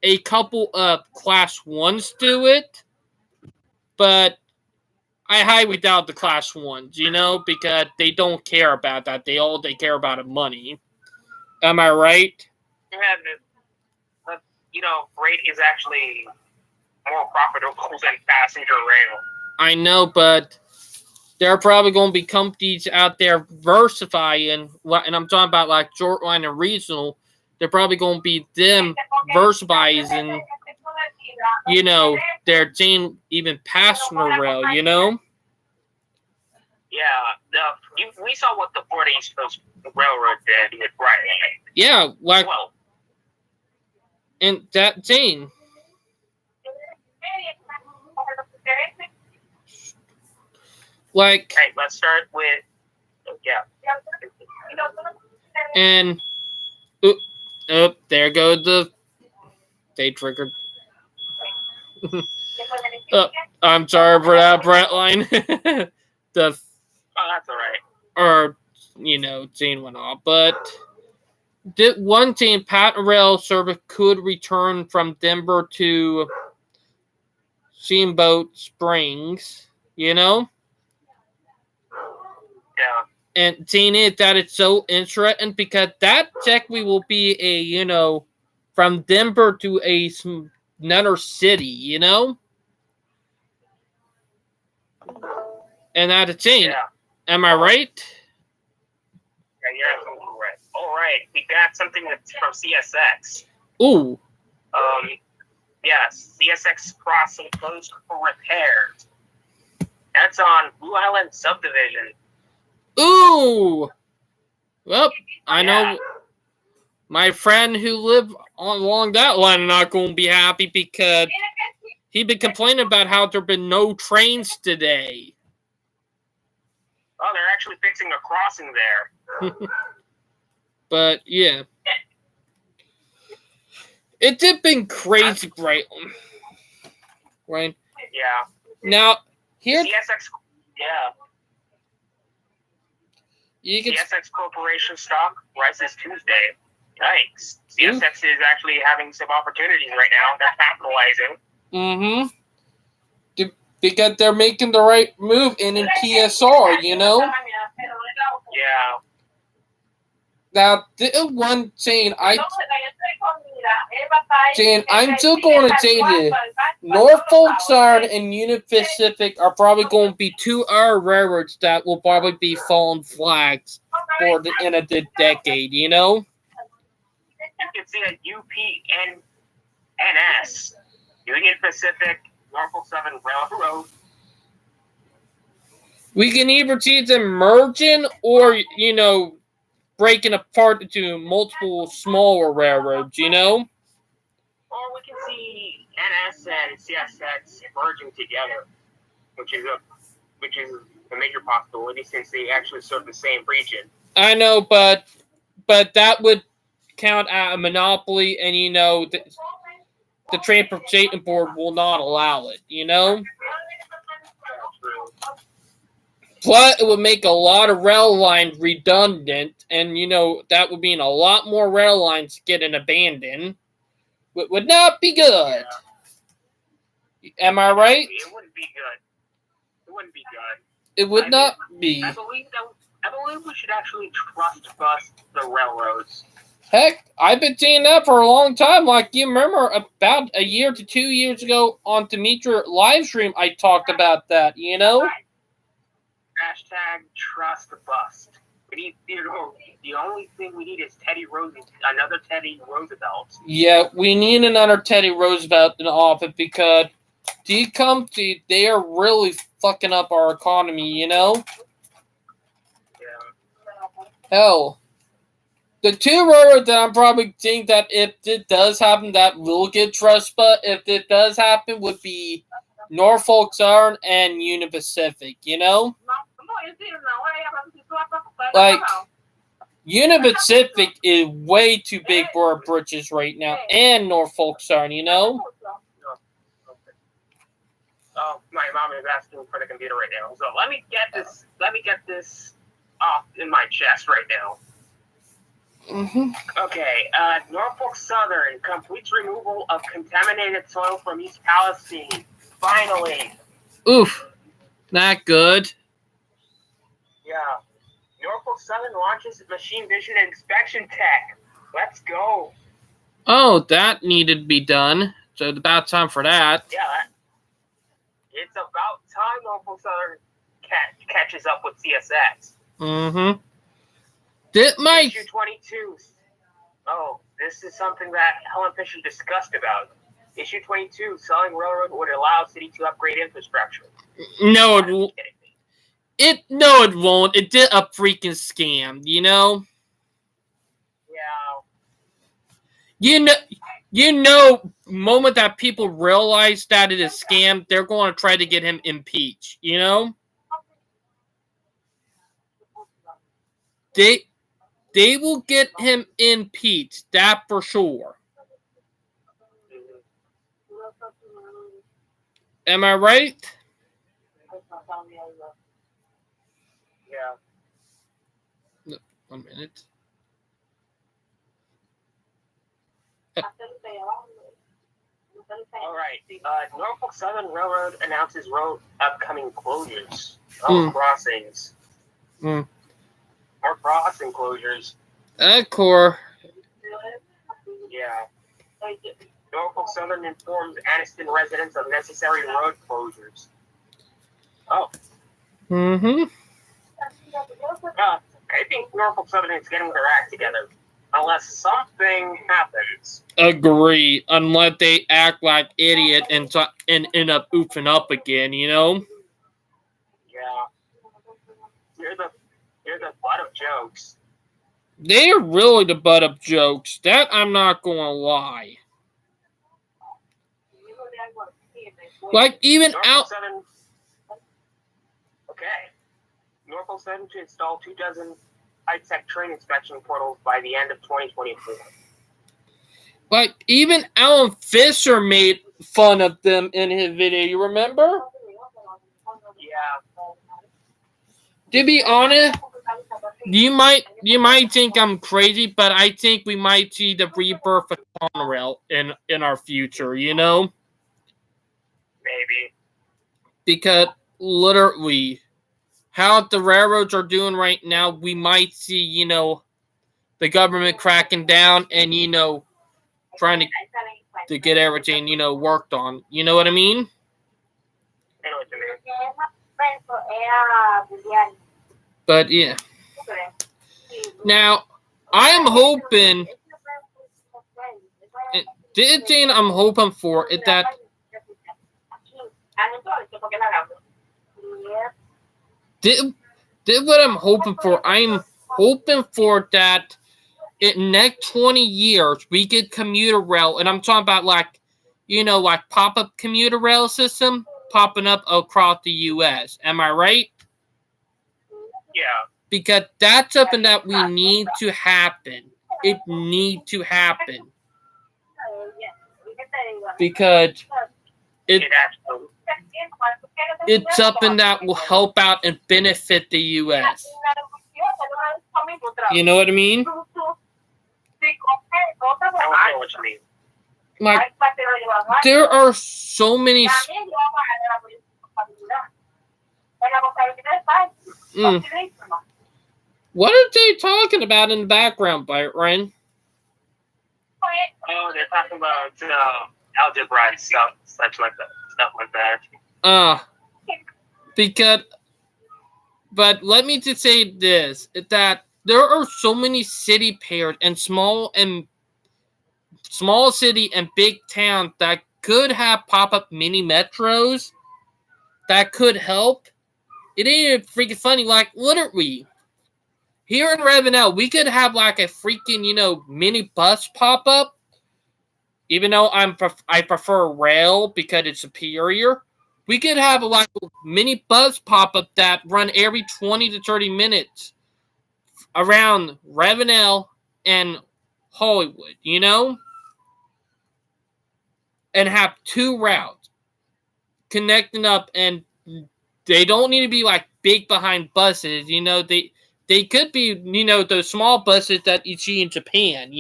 a couple of Class 1s do it, but I highly doubt the Class 1s, because they don't care about that. They care about is money. Am I right? Yeah, freight is actually more profitable than passenger rail. I know, but there are probably going to be companies out there diversifying, and I'm talking about like short line and regional. They're probably going to be them diversifying, they're seeing even passenger rail, Yeah, we saw what the Florida East Coast Railroad did with Friday. Yeah, and that Jane. Like, hey, let's start with and there goes they triggered. I'm sorry for that, Brightline. Oh, that's all right. Or Jane went off, but did one team Patent Rail service could return from Denver to Steamboat Springs, Yeah. And seeing that it's so interesting because that technically will be a, from Denver to another city, And that's insane. Yeah. Am I right? Yeah, you're absolutely right. All right, we got something that's from CSX. Ooh. Yes, CSX crossing closed for repairs. That's on Blue Island Subdivision. Ooh. Well, I know my friend who lived along that line not going to be happy because he'd been complaining about how there have been no trains today. Oh, they're actually fixing a crossing there. But, yeah. It's been crazy, right? Right? Yeah. Now, here... CSX, yeah. CSX Corporation stock rises Tuesday. Yikes. CSX is actually having some opportunities right now. They're capitalizing. Mm-hmm. Because they're making the right move in PSR, Yeah. Now, the one saying I'm still going to say this. Norfolk Southern and Union Pacific are probably going to be 2 railroads that will probably be falling flags for the end of the decade, You can see a UPNS, Union Pacific, Norfolk Southern Railroad. We can either see them merging or, breaking apart into multiple smaller railroads, Or we can see NS and CSX merging together, which is a major possibility since they actually serve the same region. I know, but that would count as a monopoly, and the Transportation Board will not allow it. Plus, it would make a lot of rail lines redundant, and that would mean a lot more rail lines getting abandoned. Would not be good. Am I right? It wouldn't be good. It wouldn't be good. It would not be. I believe we should actually trust bust the railroads. Heck, I've been saying that for a long time. Like, you remember about a year to 2 years ago on Demetra livestream, I talked about that, you know? Hashtag trust bust. We need, the only thing we need is another Teddy Roosevelt. Yeah, we need another Teddy Roosevelt in office because they are really fucking up our economy, you know? Yeah. Hell. The two railroads that I'm probably think that if it does happen, that will get trust, but if it does happen, would be Norfolk Southern and Union Pacific, you know? Like, Union Pacific is way too big for our britches right now, and Norfolk Southern, you know? Oh, my mom is asking for the computer right now, so let me get this off in my chest right now. Mm-hmm. Okay, Norfolk Southern completes removal of contaminated soil from East Palestine. Finally. Oof. Not good. Yeah. Norfolk Southern launches machine vision inspection tech. Let's go. Oh, that needed to be done. So it's about time for that. Yeah. It's about time Norfolk Southern catches up with CSX. Mm-hmm. Issue 22. Oh, this is something that Helen Fisher discussed about. Issue 22, selling railroad would allow city to upgrade infrastructure. No, it won't. No, it won't. It did a freaking scam, you know? Yeah. You know, moment that people realize that it is scam, they're going to try to get him impeached, you know? They will get him impeached, that for sure. Am I right? Yeah. No, 1 minute. All right. Norfolk Southern Railroad announces road upcoming closures. Crossings. More crossing closures. Core. Yeah. Norfolk Southern informs Anniston residents of necessary road closures. Oh. Mm-hmm. I think Norfolk Southern is getting their act together. Unless something happens. Agree. Unless they act like idiot and end up oofing up again, you know? Yeah. You're the butt of jokes. They're really the butt of jokes. That I'm not gonna lie. Like, even out... Okay. Norfolk Southern to install 24 high-tech train inspection portals by the end of 2024. Like, even Alan Fisher made fun of them in his video. You remember? Yeah. To be honest, you might think I'm crazy, but I think we might see the rebirth of Conrail in our future, you know? Maybe. Because literally, how the railroads are doing right now, we might see, you know, the government cracking down and, you know, trying to get everything, you know, worked on. You know what I mean? I know what you mean. But, yeah. Now, I'm hoping... The thing I'm hoping for is that... This what I'm hoping for. I'm hoping for that in next 20 years we get commuter rail, and I'm talking about like, you know, like pop-up commuter rail system popping up across the U.S. Am I right? Yeah. Because that's something that we need to happen. It needs to happen. Because it's something that will help out and benefit the U.S. You know what I mean? I don't know what you mean. Like, there are so many... Mm. What are they talking about in the background, Ryan? Oh, they're talking about algebra and stuff, such like that, stuff like that. But let me just say this: that there are so many city pairs and small city and big town that could have pop-up mini metros that could help. It ain't freaking funny. Like, literally, here in Ravenel, we could have like a freaking, mini bus pop-up. Even though I prefer rail because it's superior. We could have like a mini bus pop-up that run every 20 to 30 minutes around Ravenel and Hollywood, and have two routes connecting up, and they don't need to be like big behind buses, they could be, those small buses that you see in Japan,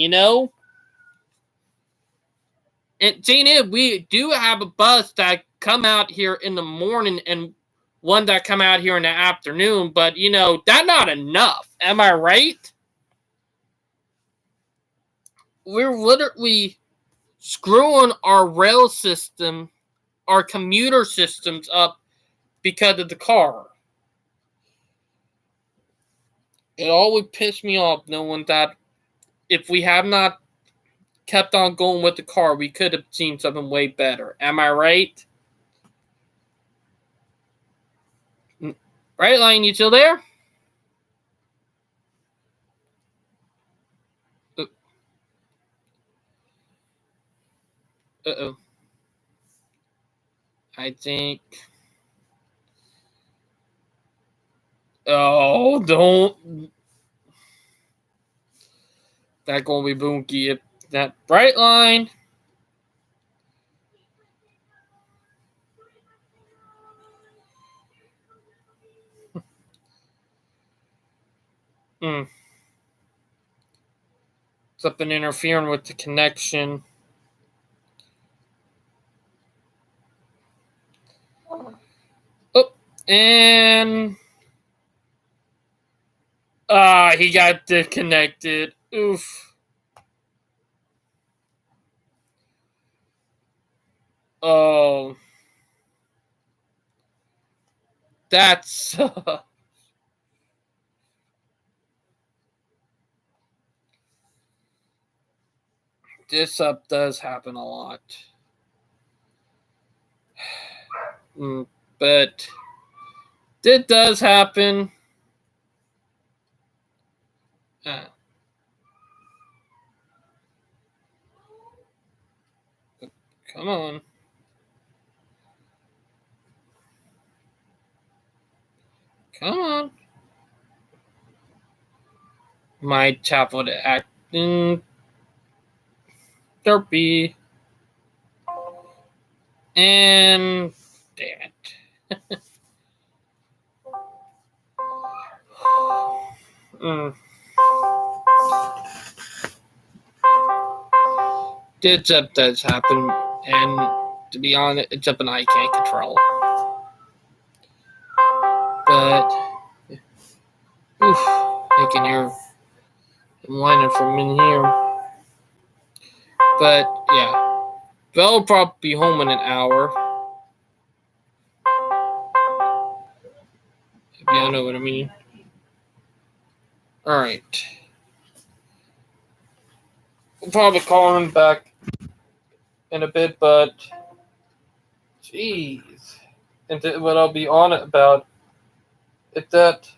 And saying we do have a bus that come out here in the morning and one that come out here in the afternoon, but that's not enough. Am I right? We're literally screwing our rail system, our commuter systems up because of the car. It always pissed me off knowing that if we have not kept on going with the car, we could have seen something way better. Am I right? Right, Lion, you still there? Uh-oh. I think... Oh, don't... That gonna be boonky. That bright line. Something interfering with the connection. Oh, and... he got disconnected. Oof. Oh. That's... This up does happen a lot. But it does happen. Come on. Come on. My chapel acting derpy. And damn it. This up does happen, and to be honest, it's something I can't control. But I can hear them whining from in here. But yeah, they'll probably be home in an hour. If y'all know what I mean. Alright. We'll probably call him back in a bit, but jeez. And what I'll be on it about is that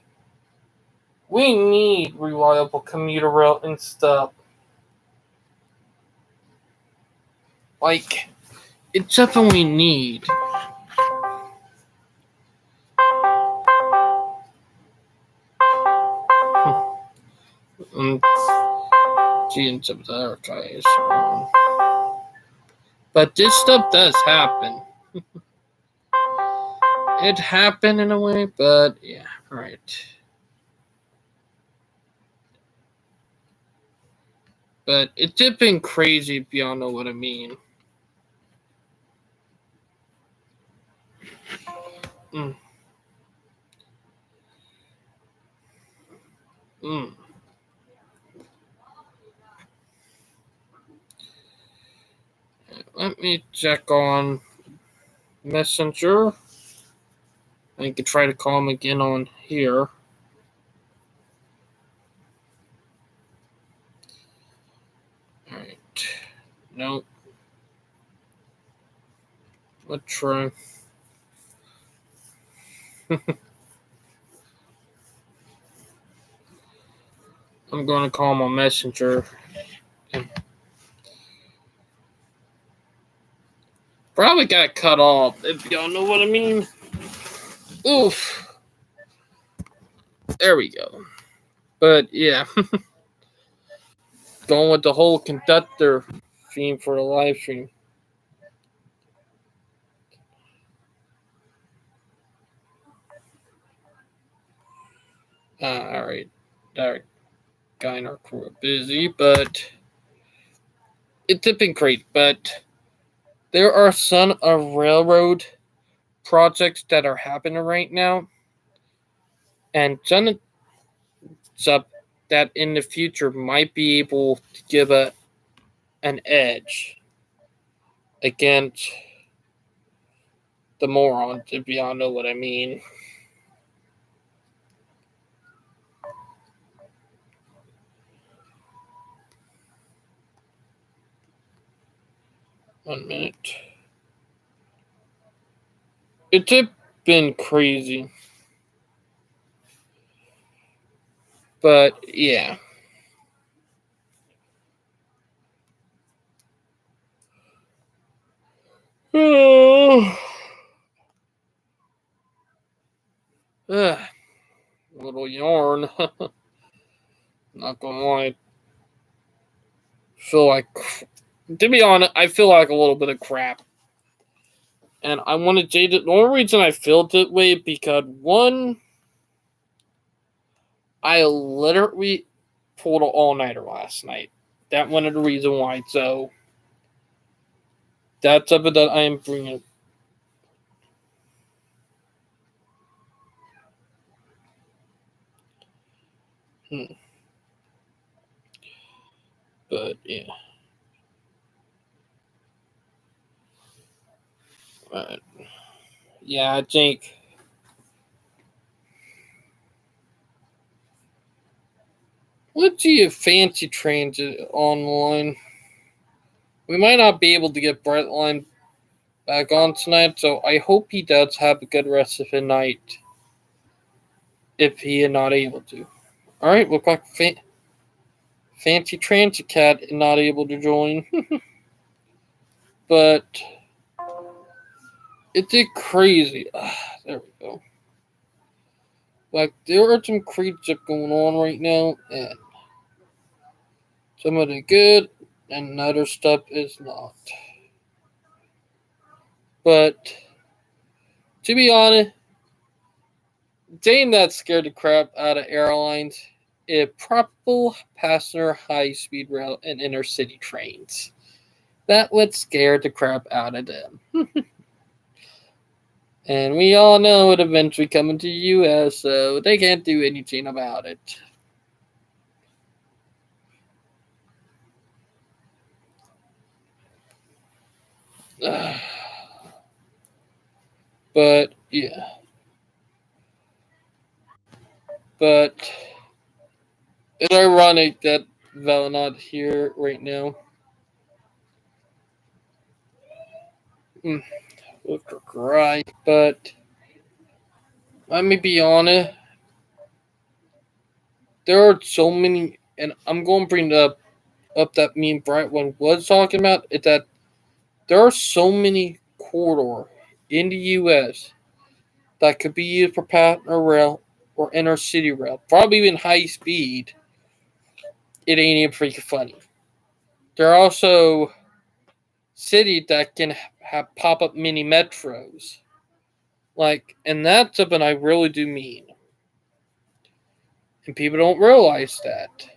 we need reliable commuter rail and stuff. Like, it's something we need. And some of the other guys. But this stuff does happen. It happened in a way, but yeah, right. But it's just been crazy if y'all know what I mean. Mm. Let me check on Messenger. I could try to call him again on here. Alright. Nope. Let's try. I'm going to call him on Messenger. Probably got cut off, if y'all know what I mean. Oof. There we go. But yeah. Going with the whole conductor theme for the live stream. Alright. Our guy and our crew are busy, but it's been great. But there are some railroad projects that are happening right now, and some that in the future might be able to give an edge against the morons, if y'all know what I mean. One minute. It's been crazy. But yeah. A little yarn. Not gonna lie. Feel like, to be honest, I feel like a little bit of crap. And I want to change it. The only reason I feel that way because one, I literally pulled an all-nighter last night. That's one of the reasons why. So that's something that I am bringing. But yeah. But yeah, I think let's see if Fancy Trains is online. We might not be able to get Brightline back on tonight, so I hope he does have a good rest of the night if he is not able to. Alright, look like Fancy Transit Cat is not able to join. But it's crazy. There we go. Like, there are some crazy stuff going on right now, and some of it good, and other stuff is not. But to be honest, Dane that scared the crap out of airlines is probable passenger high-speed rail and intercity trains. That would scare the crap out of them. And we all know it eventually coming to the U.S., so they can't do anything about it. But, yeah. But it's ironic that Val not here right now. Right, but let me be honest. There are so many, and I'm going to bring up that me and Brightline was talking about, is that there are so many corridors in the U.S. that could be used for passenger rail or intercity rail, probably even high speed. It ain't even freaking funny. There are also cities that can have pop-up mini metros. Like, and that's something I really do mean. And people don't realize that.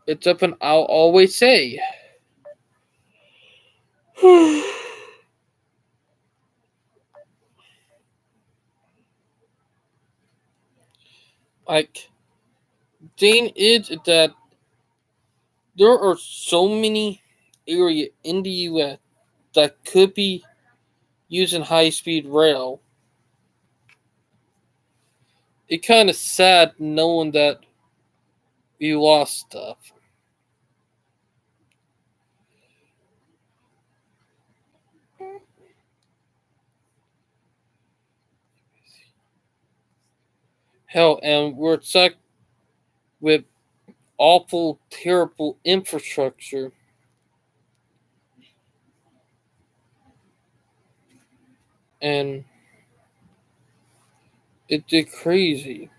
It's something I'll always say. Like, thing is that there are so many areas in the U.S. that could be using high-speed rail. It's kind of sad knowing that we lost stuff. Hell, and we're stuck with awful, terrible infrastructure. And it's crazy.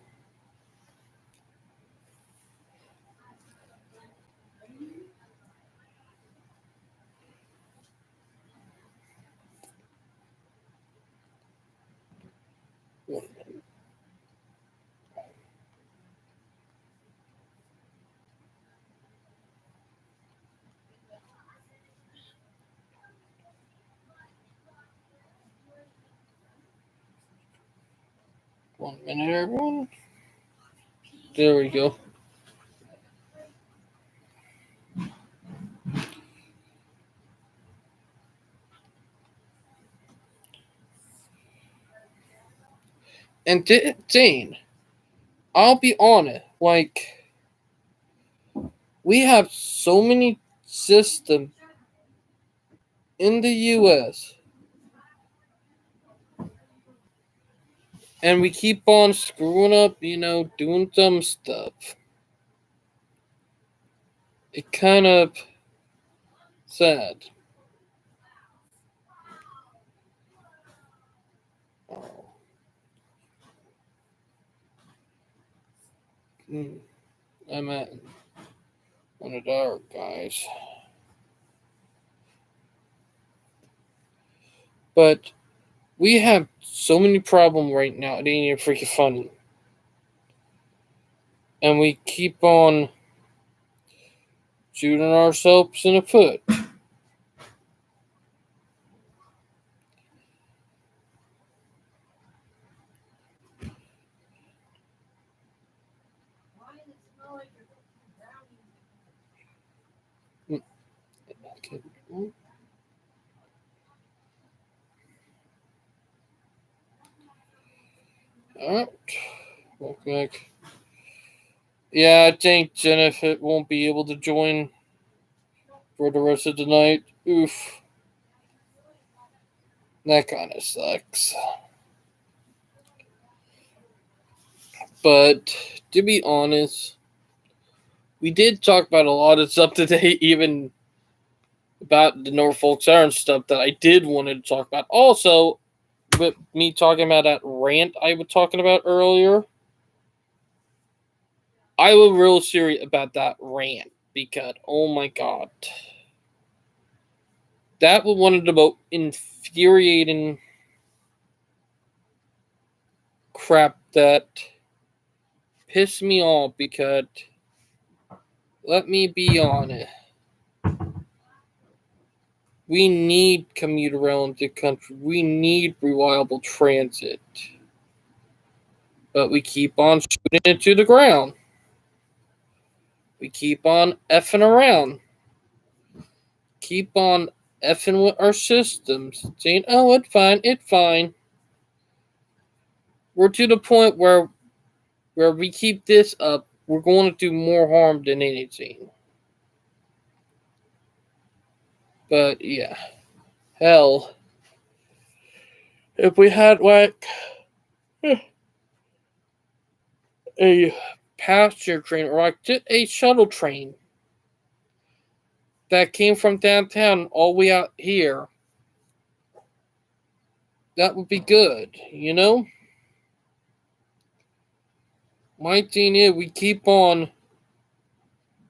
One minute, everyone. There we go. And Dane, I'll be honest, like, we have so many systems in the US, and we keep on screwing up, doing dumb stuff. It kind of sad. Oh. I'm at on the dark, guys. But we have so many problems right now. It ain't even freaking funny. And we keep on shooting ourselves in the foot. Okay. Alright. Welcome back. Yeah, I think Jennifer won't be able to join for the rest of the night. Oof. That kind of sucks. But to be honest, we did talk about a lot of stuff today, even about the Norfolk Siren stuff that I did want to talk about. Also, with me talking about that rant I was talking about earlier, I was real serious about that rant because, oh my god, that was one of the most infuriating crap that pissed me off because, let me be honest, we need commuter rail in the country. We need reliable transit. But we keep on shooting it to the ground. We keep on effing around. Keep on effing with our systems. Saying, oh, it's fine. We're to the point where we keep this up, we're going to do more harm than anything. But, yeah. Hell, if we had, like, a passenger train or like just a shuttle train that came from downtown all the way out here, that would be good, My thing is, we keep on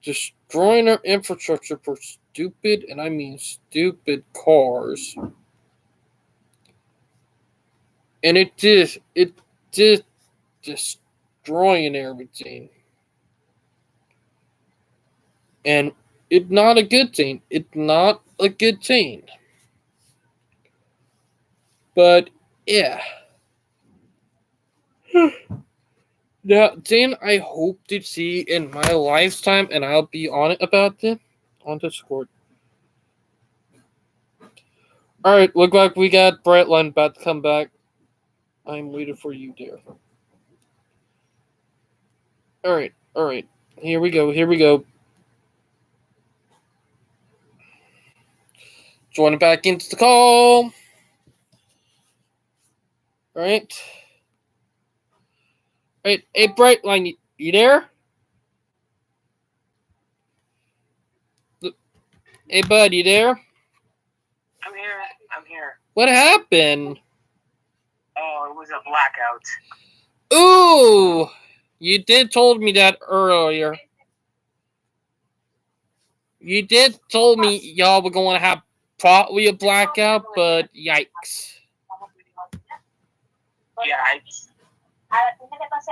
destroying our infrastructure for stupid, and I mean stupid, cars. And it just destroying everything. And it's not a good thing. It's not a good thing. But, yeah. Now, then I hope to see in my lifetime, and I'll be on it about it on Discord. Alright, look like we got Brightline about to come back. I'm waiting for you, dear. Alright. Here we go. Joining back into the call. Alright. Hey, Brightline, you there? Hey, bud, you there? I'm here. What happened? Oh, it was a blackout. Ooh! You did told me that earlier. You did told me y'all were going to have probably a blackout, but yikes. Yeah,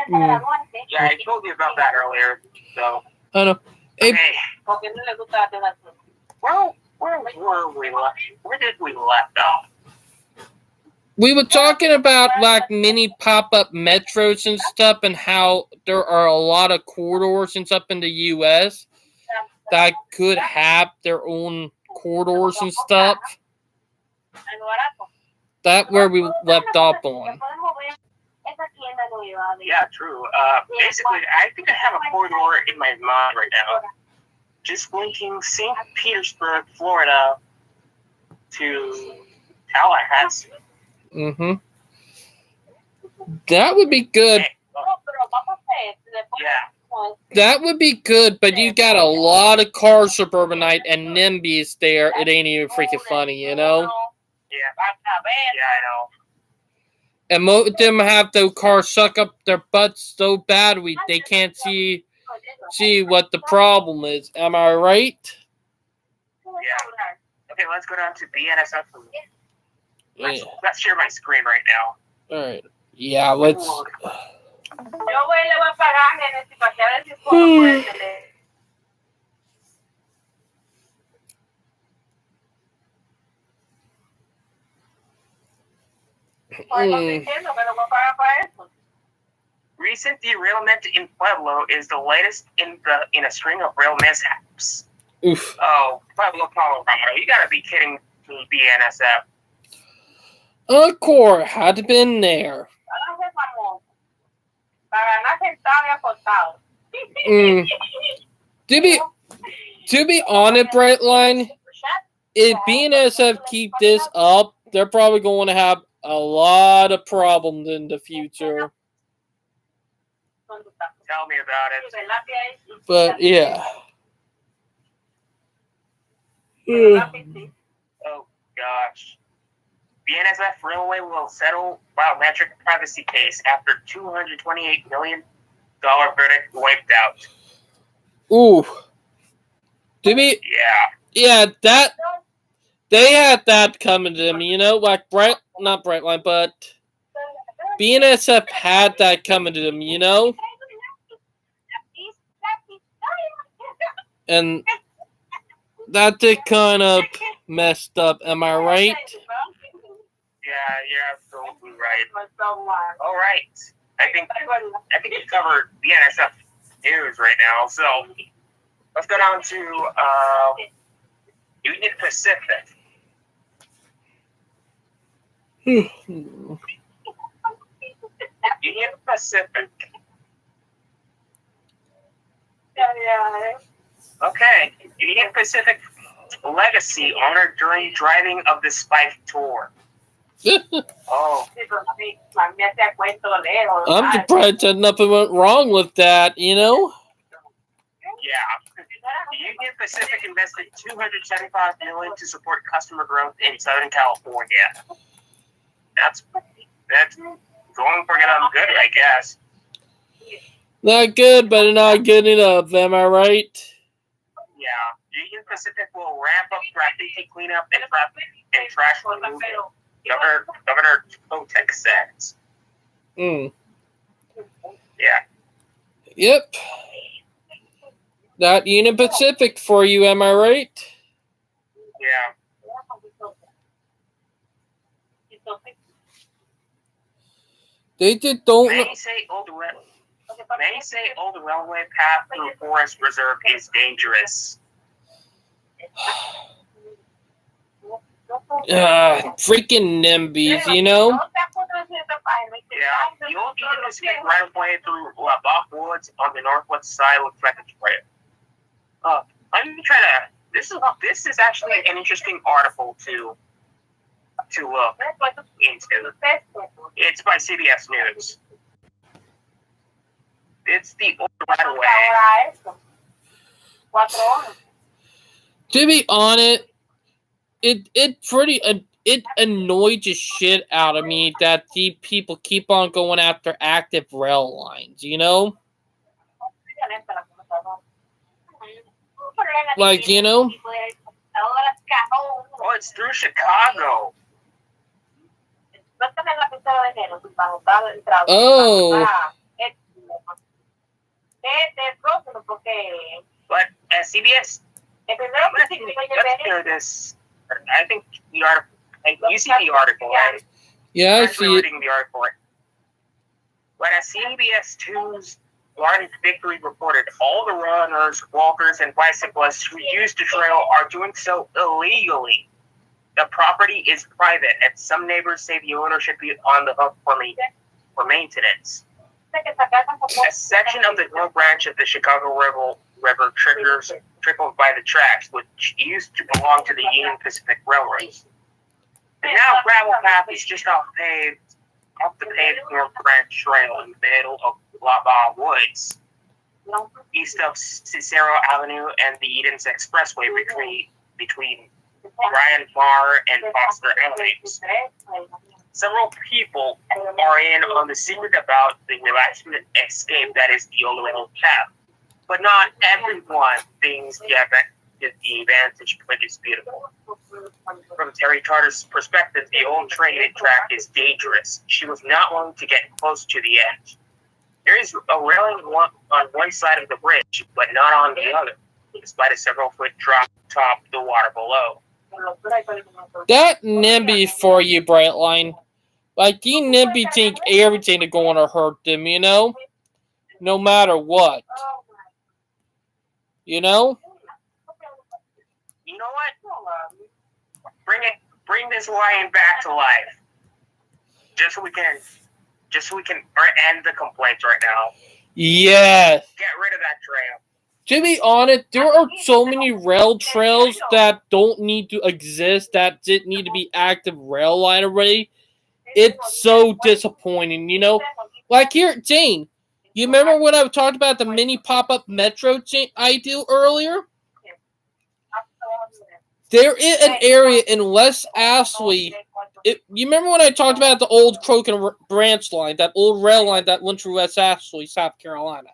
Mm. I told you about that earlier. So. I know. Hey, Okay. Where did we left off? we were talking about like mini pop-up metros and stuff, and how there are a lot of corridors and stuff in the U.S. that could have their own corridors and stuff. That's where we left off on. Yeah, true. Basically, I think I have a corridor in my mind right now. Just linking St. Petersburg, Florida to Tallahassee. Mm-hmm. That would be good. Yeah. That would be good, but you got a lot of car suburbanite and NIMBYs there. It ain't even freaking funny, you know? Yeah, I know. And most of them have those cars suck up their butts so bad they can't see what the problem is. Am I right? Yeah. Okay, let's go down to BNSF. Yeah. Let's share my screen right now. Alright. Yeah, let's... Recent derailment in Pueblo is the latest in a string of rail mishaps. Oof. Oh, Pueblo, Colorado. You gotta be kidding me, BNSF. Of course, had to been there. To be honest, Brightline, if BNSF keep this up, they're probably going to have a lot of problems in the future. Tell me about it. But yeah. Oh gosh. BNSF Railway will settle biometric privacy case after $228 million verdict wiped out. Ooh. Yeah, that they had that coming to them, you know, like not Brightline, but BNSF had that coming to them, you know? And that did kind of messed up, am I right? Yeah, you're absolutely right. All right. I think we covered BNSF news right now, so let's go down to Union Pacific. Union Pacific. Okay, Union Pacific legacy honored during driving of the Spike tour. Oh. I'm surprised that nothing went wrong with that, you know? Yeah. Union Pacific invested $275 million to support customer growth in Southern California. That's going pretty good, I guess. Not good, but not good enough, am I right? Yeah. Union Pacific will ramp up graffiti cleanup and trash removal. Governor Kotek says. Yeah. Yep. That Union Pacific for you, am I right? Yeah. They did don't. Many say old Many say old railway path through forest reserve is dangerous. Freaking NIMBYs, you know? Yeah, the old Eden Pacific right of way through Bach Woods on the northwest side looks like a trail. Let me try to. This is actually an interesting article to look into. It's by CBS News. It's the old right of way. To be honest, it annoyed the shit out of me that the people keep on going after active rail lines, you know? Like, you know? Oh, it's through Chicago. Oh. But at CBS, let's hear this. I think the article. You see the article, right? Yeah, I I'm see it. reading the article. But at CBS 2's Garden Victory reported, all the runners, walkers, and bicyclists who use the trail are doing so illegally. The property is private, and some neighbors say the owner should be on the hook for maintenance. A section of the North Branch of the Chicago River trickles by the tracks, which used to belong to the Union Pacific Railroad. The now gravel path is just off the paved North Branch Trail in the middle of Bach Woods, east of Cicero Avenue and the Edens Expressway between Bryan Farr and Foster Avenues. Several people are in on the secret about the relaxing escape that is the old railroad path, but not everyone thinks the advantage point is beautiful. From Terry Charter's perspective, the old train track is dangerous. She was not willing to get close to the edge. There is a railing on one side of the bridge, but not on the other, despite a several-foot drop top the water below. That NIMBY for you, Brightline. Like, the NIMBY think everything is going to hurt them, you know? No matter what. You know? You know what? Bring this lion back to life. Just so we can end the complaints right now. Yes. Get rid of that trail. To be honest, there are so many rail trails that don't need to exist, that didn't need to be active rail line already. It's so disappointing, you know? Like here, Jane, you remember when I talked about the mini pop-up metro idea earlier? There is an area in West Ashley. You remember when I talked about the old Croken branch line, that old rail line that went through West Ashley, South Carolina?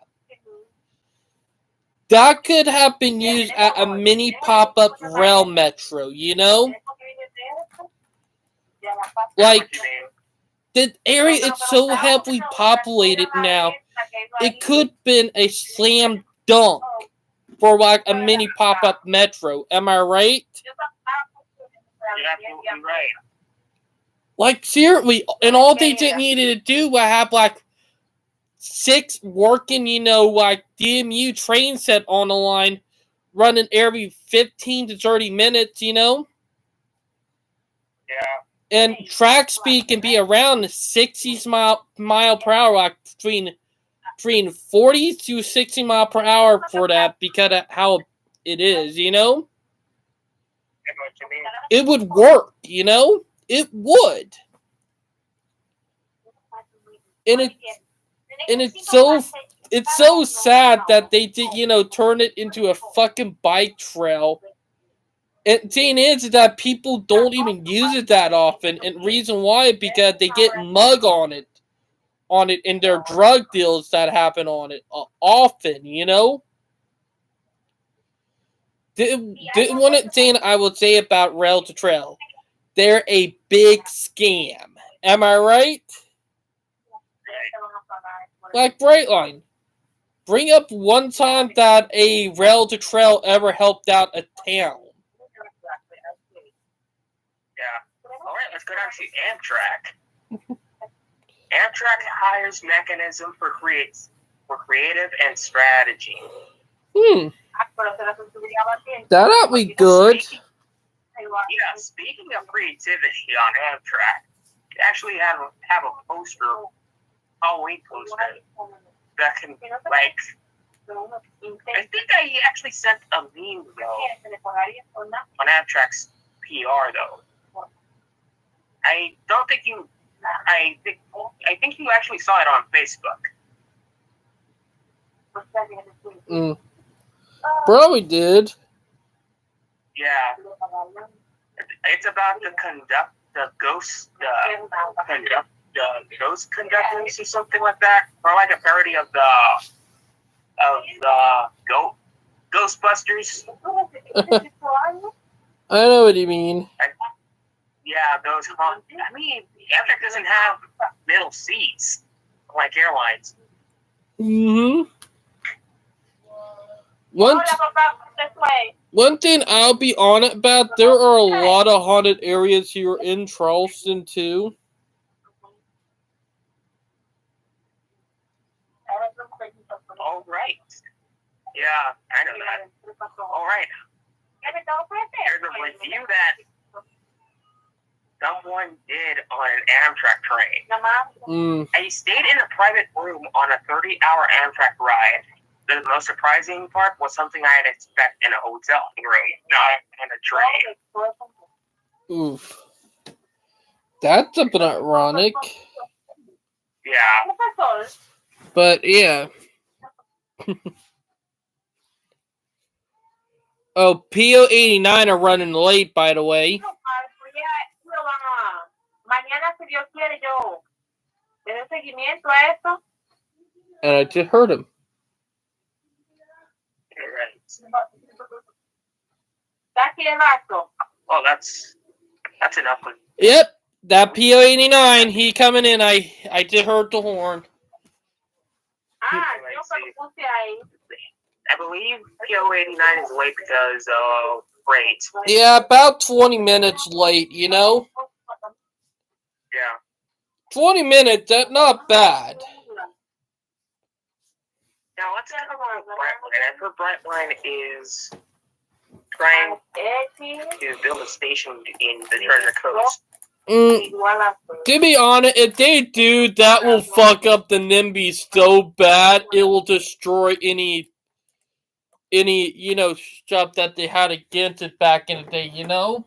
That could have been used at a mini pop-up rail metro, you know? Like, the area is so heavily populated now, it could have been a slam dunk for like a mini pop-up metro. Am I right? You're absolutely right. Like, seriously, and all they just needed to do was have like 6 working, you know, like DMU train set on the line, running every 15 to 30 minutes, you know? Yeah. And track speed can be around 60 mile per hour, like between 40 to 60 mile per hour for that, because of how it is, you know? It would work, you know? It would. And it's so sad that they did, you know, turn it into a fucking bike trail. And the thing is that people don't even use it that often, and reason why is because they get mugged on it in their drug deals that happen on it often, you know? The one thing I would say about rail to trail, they're a big scam. Am I right? Like Brightline. Bring up one time that a rail to trail ever helped out a town. Yeah. All right, let's go down to Amtrak. Amtrak hires mechanism for creates for creative and strategy. That'll be good. Yeah, speaking of creativity on Amtrak, they actually have a poster, Halloween poster, that can, like, I think I actually sent a meme, though, on Amtrak's PR, though. I don't think you, I think you actually saw it on Facebook. Probably did. Yeah. It's about the ghost conductors or something like that, or like a parody of the Ghostbusters. I know what you mean. Yeah, those. I mean, Amtrak doesn't have middle seats like airlines. Mm-hmm. One thing I'll be honest about, there are a lot of haunted areas here in Charleston, too. All right. Yeah, I know that. All right. There's a review that someone did on an Amtrak train. I stayed in a private room on a 30-hour Amtrak ride. The most surprising part was something I'd expect in a hotel room, not in a train. Oof. That's a bit ironic. Yeah. But, yeah. Oh, PO89 are running late, by the way. And I just heard him. Oh, that's enough. Yep, that PO89, he coming in. I just heard the horn. I believe PO89 is late because of freight. Yeah, about 20 minutes late, you know? Yeah. 20 minutes, that's not bad. Now let's talk about Brightline. I've heard Brightline is trying to build a station in the Treasure Coast. To be honest, if they do, that will fuck up the NIMBY so bad, it will destroy any stuff that they had against it back in the day, you know?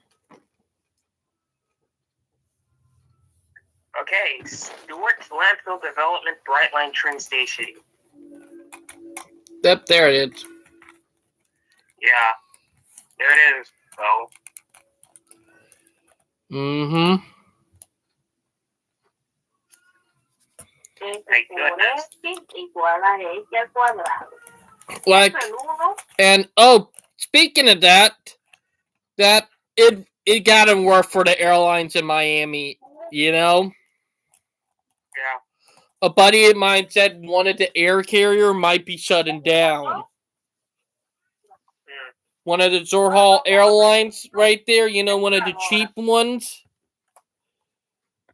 Okay, Stewart Landfill Development Brightline train station. Yep, there it is. Yeah, there it is, though. Mm-hmm. Thank goodness. Like, and speaking of that it got him work for the airlines in Miami, you know? Yeah. A buddy of mine said one of the air carrier might be shutting down. One of the Zorhal Airlines right there, you know, one of the cheap ones.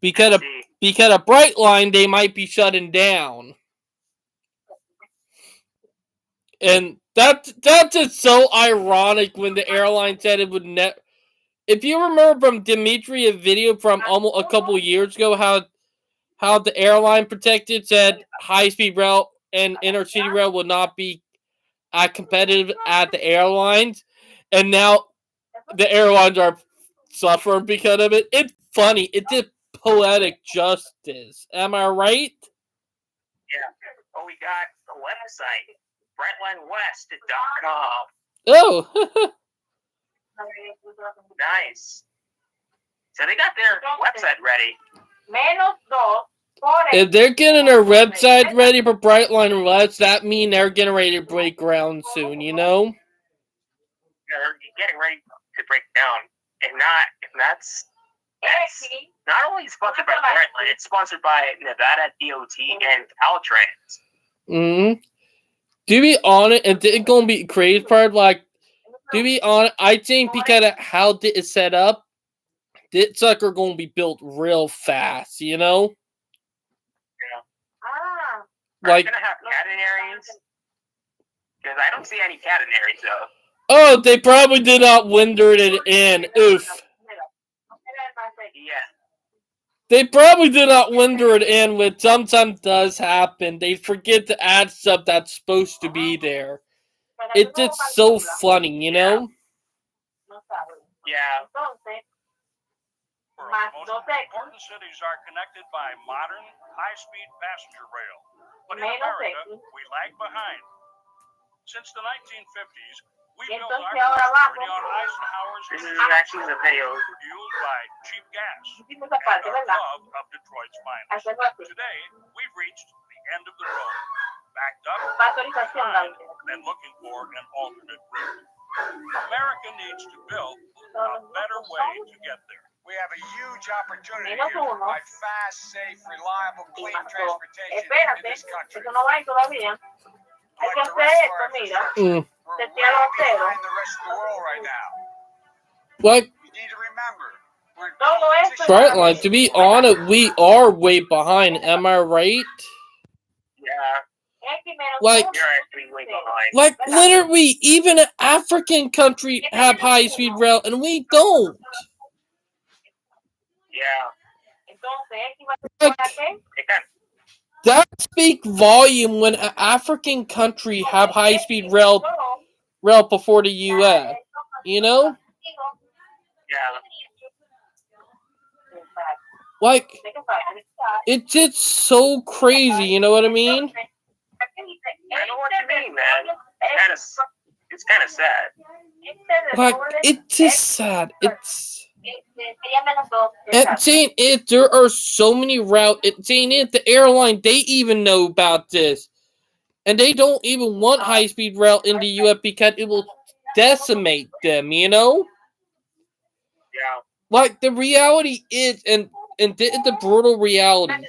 Because of Brightline, they might be shutting down. And that's just so ironic when the airline said it would never. If you remember from Dimitri, a video from almost a couple years ago, how the airline protected said high-speed rail and intercity rail will not be competitive at the airlines, and now the airlines are suffering because of it. It's funny. It did poetic justice. Am I right? Yeah. Oh, we got the website, BrightlineWest.com. Oh. Nice. So they got their website ready. If they're getting their website ready for Brightline West, that means they're getting ready to break ground soon, you know? Yeah, they're getting ready to break down. And that's not only sponsored by Brightline, it's sponsored by Nevada DOT and Caltrans. Mm-hmm. To be honest, it's going to be crazy part, like, to be honest, I think because of how it's set up, this sucker going to be built real fast, you know? Yeah. Like, gonna have catenaries? Because I don't see any catenaries though. oh, they probably did not winter it in. Oof. Yeah. They probably did not winter it in, which sometimes does happen. They forget to add stuff that's supposed to be there. It's just so funny, you know? Yeah. Most important cities are connected by modern, high-speed passenger rail. But in America, we lag behind. Since the 1950s, we built our security on Eisenhower's This is actually the video. fueled by cheap gas and our love of Detroit's finest. Today, we've reached the end of the road, backed up, behind, and looking for an alternate route. America needs to build a better way to get there. We have a huge opportunity here to provide fast, safe, reliable, clean transportation in this country. Hay que Like the hacer rest of esto, our mira. infrastructure, we're Te way quiero cero. behind the rest of the world right now. Like, You need to remember, we're in Todo esto competition. right, like, to be honest, we are way behind, am I right? Yeah. Like, You're actually way behind. Like, literally, even an African country have high-speed rail, and we don't. Yeah. Like, It kind that speak volume when an African country have high-speed rail before the U.S., you know? yeah. Like, it's just so crazy, you know what I mean? I know what you mean, man. It's kind of sad. Like, it's just sad. It's saying it. There are so many routes. It's saying it. The airline, they even know about this, and they don't even want high speed rail in the U.S. because it will decimate them. You know, Yeah. like the reality is, and the brutal reality.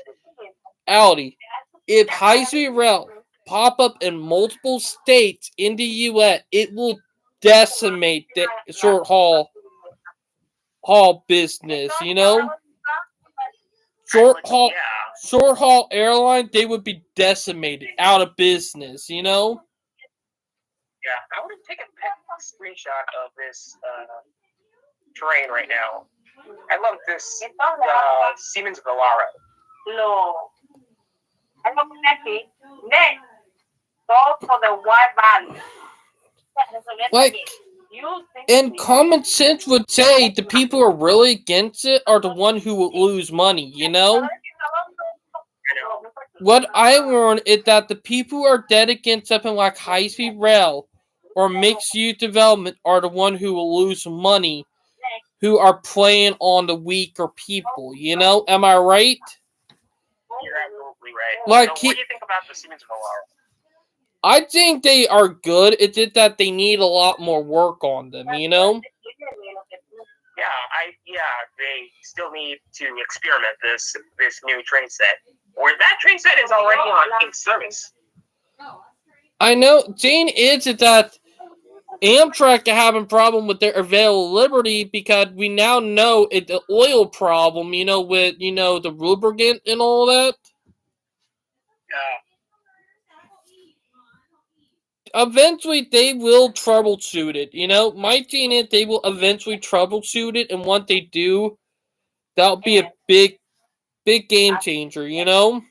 If high speed rail pop up in multiple states in the U.S., it will decimate the short haul business, you know? Short haul airline, they would be decimated, out of business, you know? Yeah. I want to take a screenshot of this terrain right now. I love this Siemens Velaro. Like, and common sense would say the people who are really against it are the one who will lose money, you know? What I learned is that the people who are dead against something like high-speed rail or mixed-use development are the one who will lose money, who are playing on the weaker people, you know? Am I right? You're absolutely right. Like, so what do you think about the Siemens Velaro? I think they are good. It's just that they need a lot more work on them, you know? Yeah, they still need to experiment this new train set. Or that train set is already in service. I know. Thing is that Amtrak are having a problem with their available liberty because we now know it's an oil problem, you know, with, you know, the lubricant and all that. Yeah. Eventually, they will troubleshoot it, you know? My thing is they will eventually troubleshoot it, and once they do, that'll be a big game changer, you know?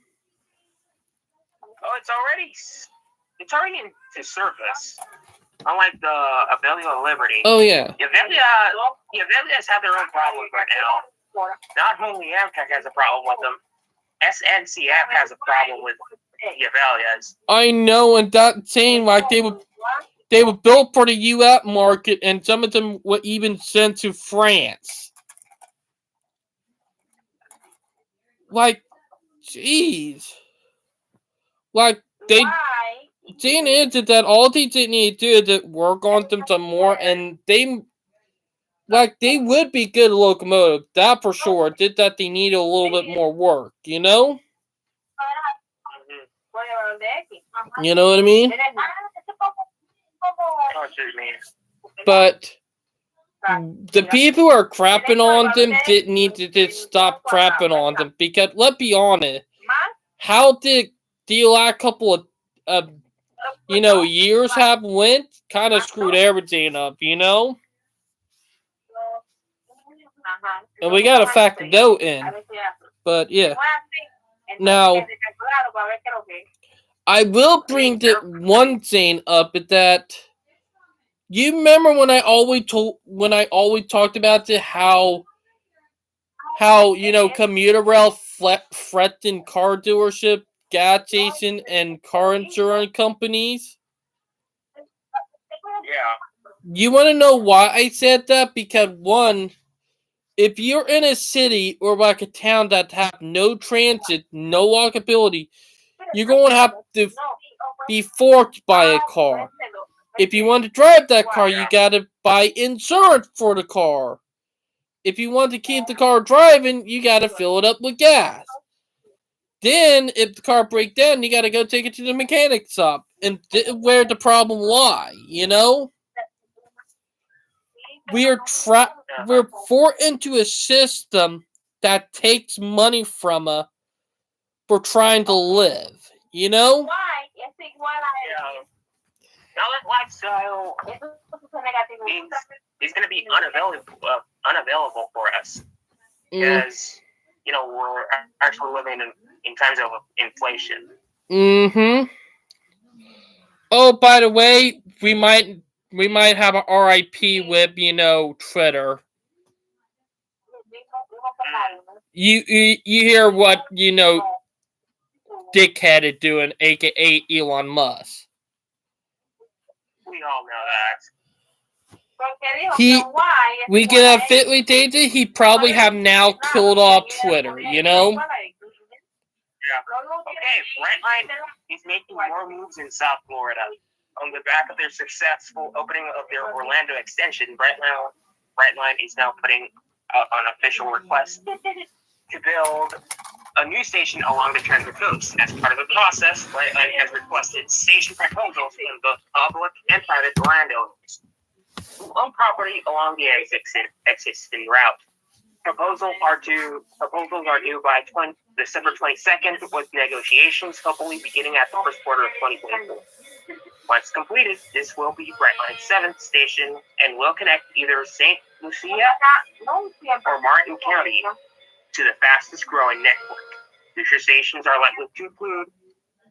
Oh, it's already into service. Unlike the Avelia and Liberty. Oh, yeah. Avelia's have their own problems right now. Not only Amtrak has a problem with them, SNCF has a problem with the Avelias. I know, and that saying, like, they were built for the U.S. market, and some of them were even sent to France. Like, jeez. Like, thing is that all they did need to do is work on them some more, and they would be good locomotive, that for sure. Did that they need a little bit more work, you know? You know what I mean? But the people who are crapping on them didn't need to just stop crapping on them, because let's be honest, how did the last couple of years have went, kind of screwed everything up, And we got to factor that in. But yeah. Now, I will bring the one thing up is that you remember when I always talked about how commuter rail threatened car dealership, gas station, and car insurance companies? Yeah. You want to know why I said that? Because one, if you're in a city or like a town that have no transit, no walkability, you're going to have to be forced by a car. If you want to drive that car, you got to buy insurance for the car. If you want to keep the car driving, you got to fill it up with gas. Then, if the car breaks down, you got to go take it to the mechanic shop. And where the problem lies, We're forced into a system that takes money from us for trying to live, Yeah. Now that lifestyle is going to be unavailable for us because we're actually living in times of inflation. Mm-hmm. Oh, by the way, we might have a RIP with Twitter. You hear what dickhead is doing, aka Elon Musk. We all know that. We can have fitly dated. He probably have now killed off Twitter. Yeah. Okay, Brightline is making more moves in South Florida. On the back of their successful opening of their Orlando extension, Brightline is now putting out an official request to build a new station along the Treasure Coast. As part of the process, Brightline has requested station proposals from both public and private landowners who own property along the existing route. Proposals are due by December 22nd, with negotiations hopefully beginning at the first quarter of 2024. Once completed, this will be Brightline's 7th station and will connect either St. Lucia or Martin County to the fastest growing network. Future stations are likely to include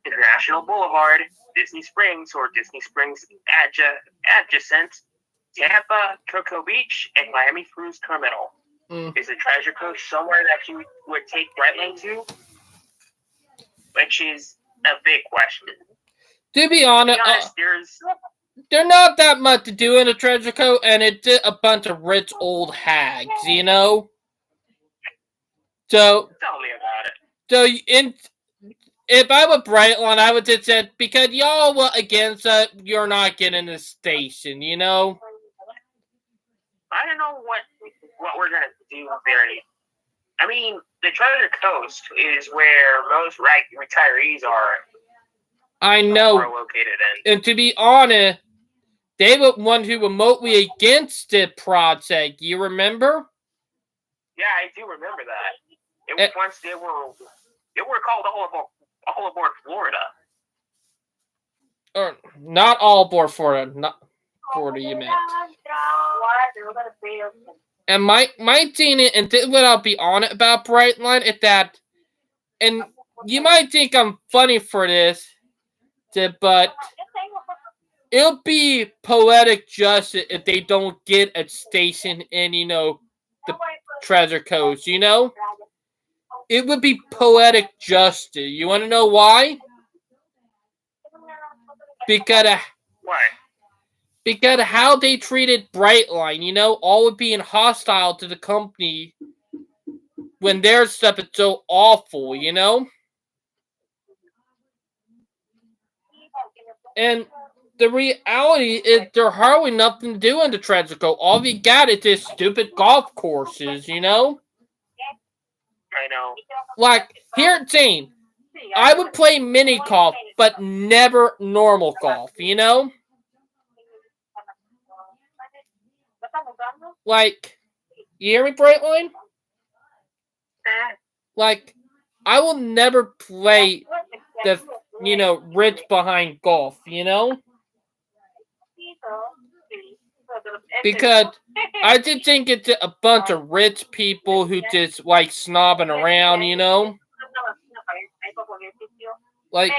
International Boulevard, Disney Springs or Disney Springs adjacent, Tampa, Cocoa Beach, and Miami Cruise Terminal. Is the Treasure Coast somewhere that you would take Brightline to? Which is a big question. To be honest, there's not that much to do in the Treasure Coast, and it's a bunch of rich old hags, So, tell me about it. So, if I were Brightline, I would just say, because y'all were against it, you're not getting the station, I don't know what we're gonna do there. I mean, the Treasure Coast is where most retirees are. I know. Are located in. And to be honest, they were one who remotely against the project. You remember? Yeah, I do remember that. It was once they were called All Aboard Florida. Or not All Aboard Florida, not Florida. You meant. And my thing, and what I'll be honest about Brightline is that, and you might think I'm funny for this, but it'll be poetic justice if they don't get a station in, the Treasure Coast, It would be poetic justice. You want to know why? Because of how they treated Brightline, all would being hostile to the company when their stuff is so awful, And the reality is there's hardly nothing to do in the Treasure Coast. All we got is this stupid golf courses, I know. Like, here's the thing. I would play mini golf, but never normal golf, Like, you hear me, Brightline? Like, I will never play the rich behind golf, Because I just think it's a bunch of rich people who just like snobbing around, Like,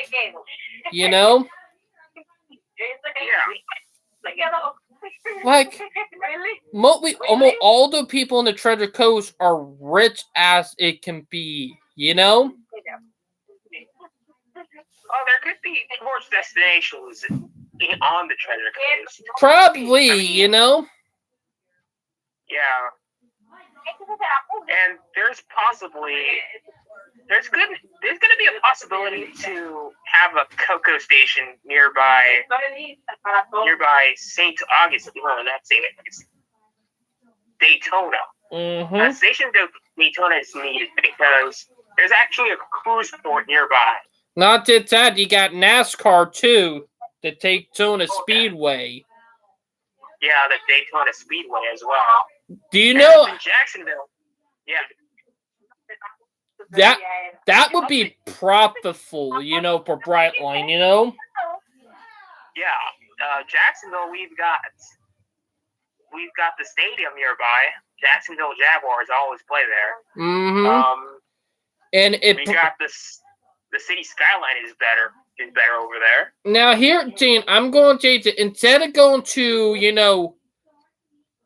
Like, almost all the people in the Treasure Coast are rich as it can be, Oh, there could be tourist destinations on the Treasure Coast. Probably, Yeah. And there's going to be a possibility to have a cocoa station nearby St. Augustine. No, not St. Augustine. Daytona. Mm-hmm. Station Daytona is needed because there's actually a cruise port nearby. Not just that, you got NASCAR too, the Daytona Speedway. Yeah, the Daytona Speedway as well. Do you know? In Jacksonville. Yeah. That would be profitable, for Brightline, Yeah, Jacksonville, we've got the stadium nearby. Jacksonville Jaguars always play there. Mm-hmm. And we got the city skyline is better over there. Now here, Gene, I'm going to change it. Instead of going to,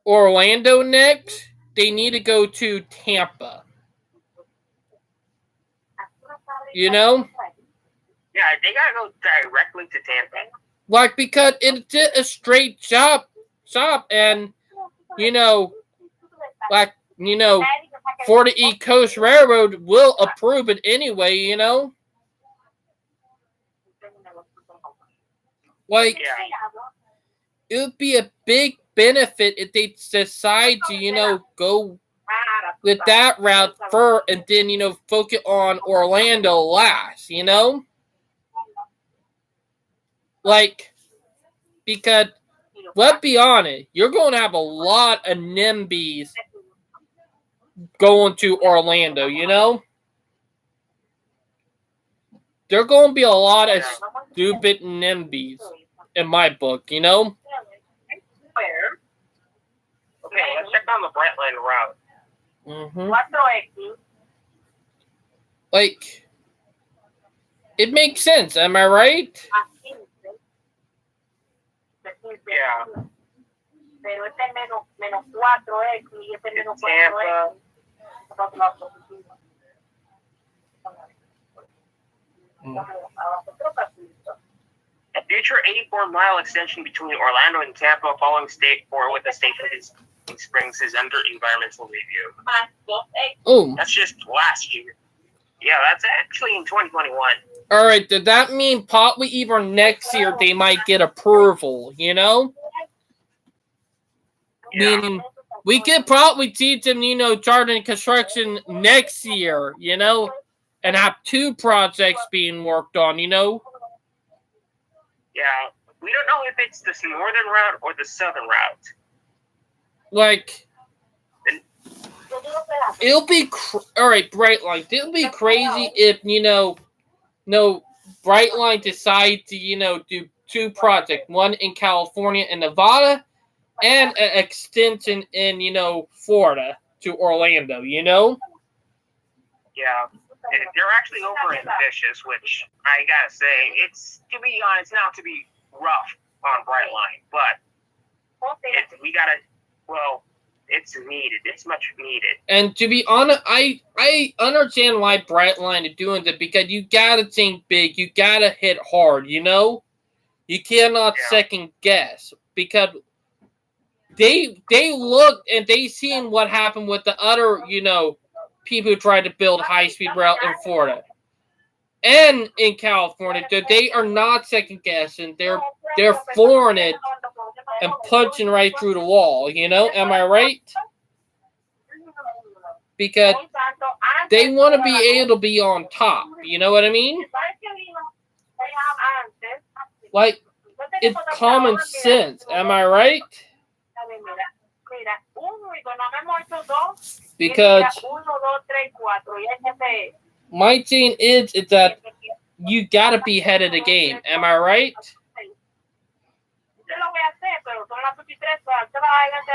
Orlando next, they need to go to Tampa. Yeah, they gotta go directly to Tampa. Like, because it's a straight shop, and, for the East Coast Railroad will approve it anyway, Like, it would be a big benefit if they decide to, go with that route first and then, focus on Orlando last, Like, because, let's be honest, you're going to have a lot of NIMBYs going to Orlando, There are going to be a lot of stupid NIMBYs in my book, Okay, let's check on the Brightline route. Mm-hmm. Like, it makes sense, am I right? Yeah. A future 84-mile extension between Orlando and Tampa following state or with the station Springs is under environmental review. Oh. That's just last year. Yeah, that's actually in 2021. All right, did that mean probably even next year they might get approval, Yeah. Meaning we could probably see them, starting construction next year, and have two projects being worked on, Yeah, we don't know if it's the northern route or the southern route. Like, it'll be all right, Brightline. It'll be crazy if Brightline decide to do two projects, one in California and Nevada, and an extension in Florida to Orlando. Yeah, they're actually over ambitious, which I gotta say, it's, to be honest, not to be rough on Brightline, but it's needed. It's much needed. And to be honest, I understand why Brightline is doing that, because you gotta think big, you gotta hit hard, You cannot second guess, because they looked and they seen what happened with the other, people who tried to build high-speed rail in Florida and in California. They are not second guessing. They're flooring it and punching right through the wall, Am I right? Because they want to be able to be on top. You know what I mean? Like, it's common sense. Am I right? Because my thing is that you gotta be ahead of the game. Am I right?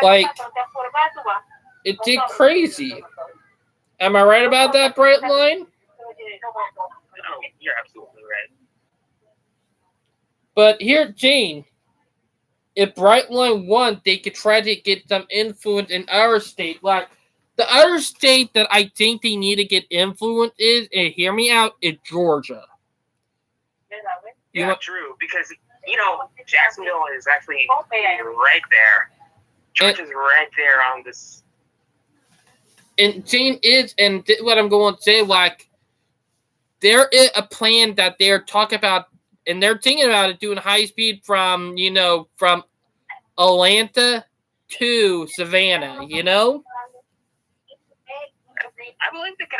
Like, it did crazy. Am I right about that, Brightline? Oh, you're absolutely right. But here, Jane, if Brightline won, they could try to get some influence in our state. Like, the other state that I think they need to get influence is, and hear me out, is Georgia. Yeah, true, because, Jacksonville is actually right there. Georgia's right there on this. And Jane is, and what I'm going to say, like, there is a plan that they're talking about, and they're thinking about it, doing high speed from Atlanta to Savannah, I believe they could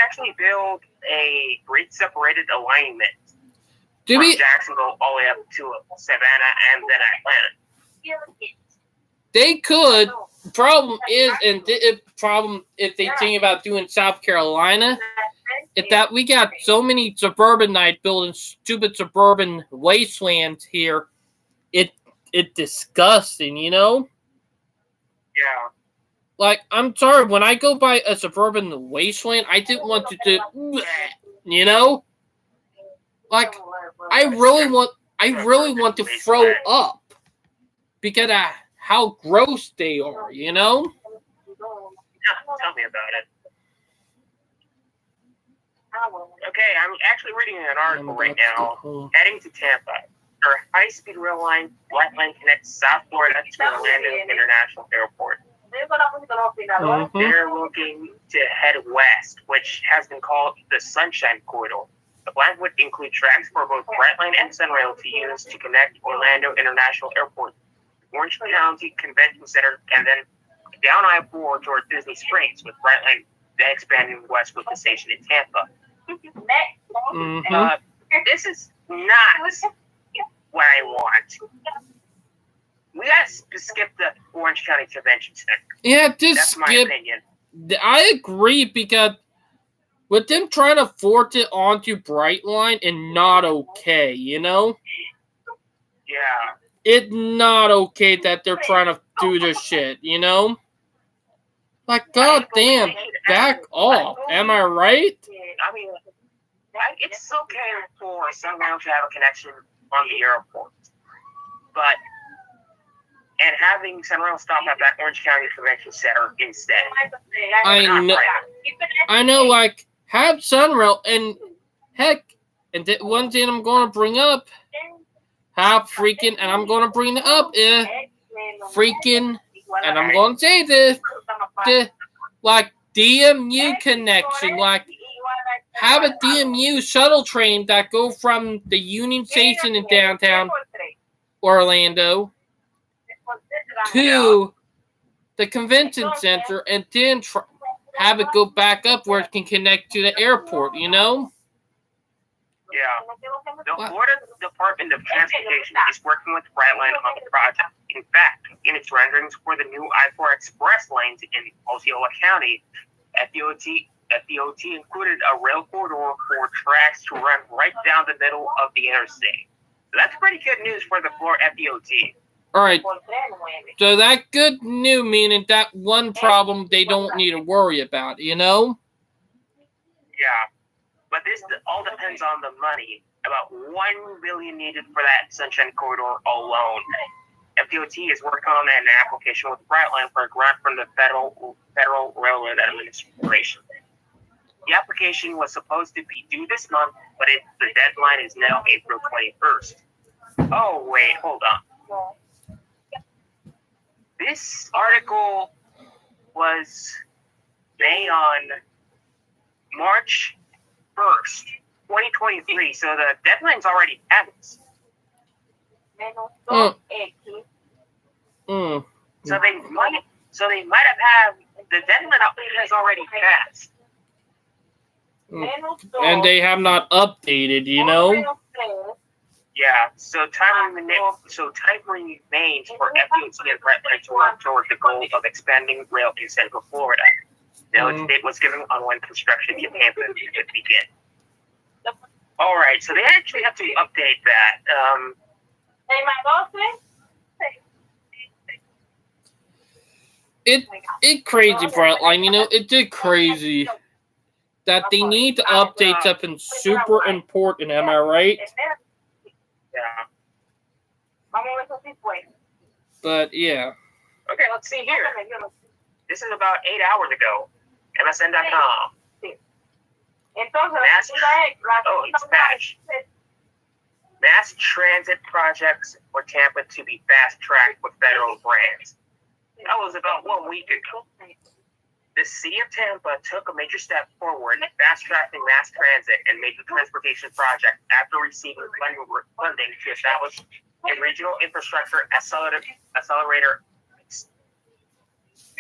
actually build a great separated alignment from Jacksonville all the way up to Savannah and then Atlanta. They could. Problem is, and problem if they think about doing South Carolina, is that we got so many suburbanites building stupid suburban wastelands here. It's disgusting, Yeah. Like, I'm sorry, when I go by a suburban wasteland, I didn't want to do, Like, I really want to throw up because of how gross they are, Yeah, tell me about it. Okay, I'm actually reading an article right now. Heading to Tampa. Our high-speed rail line, Brightline connects South Florida to Orlando International Airport. Mm-hmm. They're looking to head west, which has been called the Sunshine Corridor. The plan would include tracks for both Brightline and Sunrail to use to connect Orlando International Airport, Orange County Convention Center, and then down I-4 toward Disney Springs, with Brightline then expanding west with the station in Tampa. Mm-hmm. This is not what I want. We gotta skip the Orange County Convention Center. Yeah, That's my opinion. I agree, because with them trying to force it onto Brightline and not okay, Yeah. It's not okay that they're trying to do this shit, Like, goddamn, back off. Am I right? I mean, it's okay for Sunrail to have a connection on the airport, and having Sunrail stop at that Orange County Convention Center instead. I know, like, have Sunrail, and heck, and one thing I'm going to bring up, and I'm going to bring it up, and I'm going to say this, like, DMU connection, like, have a DMU shuttle train that go from the Union Station in downtown Orlando to the convention center, and then have it go back up where it can connect to the airport, Yeah. The Florida Department of Transportation is working with Brightline on the project. In fact, in its renderings for the new I-4 express lanes in Osceola County, FDOT included a rail corridor for tracks to run right down the middle of the interstate. So that's pretty good news for the Florida FDOT. All right. So that good news, meaning that one problem they don't need to worry about, Yeah. But this all depends on the money. About $1 billion needed for that Sunshine Corridor alone. FDOT is working on an application with Brightline for a grant from the Federal Railroad Administration. The application was supposed to be due this month, but the deadline is now April 21st. Oh, wait, hold on. This article was made on March 1st, 2023, so the deadline's already passed. So they might have the deadline has already passed. And they have not updated, Yeah, so time remains for FDOT and Brightline to work toward the goal of expanding rail in Central Florida. No date was given on when construction in Tampa could begin. All right, so they actually have to update that. It crazy, Brightline. You know, it did crazy that they need to update something super important. Am I right? Yeah. But yeah. Okay, let's see here. This is about 8 hours ago. MSN.com. Mass transit projects for Tampa to be fast-tracked with federal grants. That was about 1 week ago. The city of Tampa took a major step forward in fast-tracking mass transit and major transportation projects after receiving funding to establish a regional infrastructure accelerator.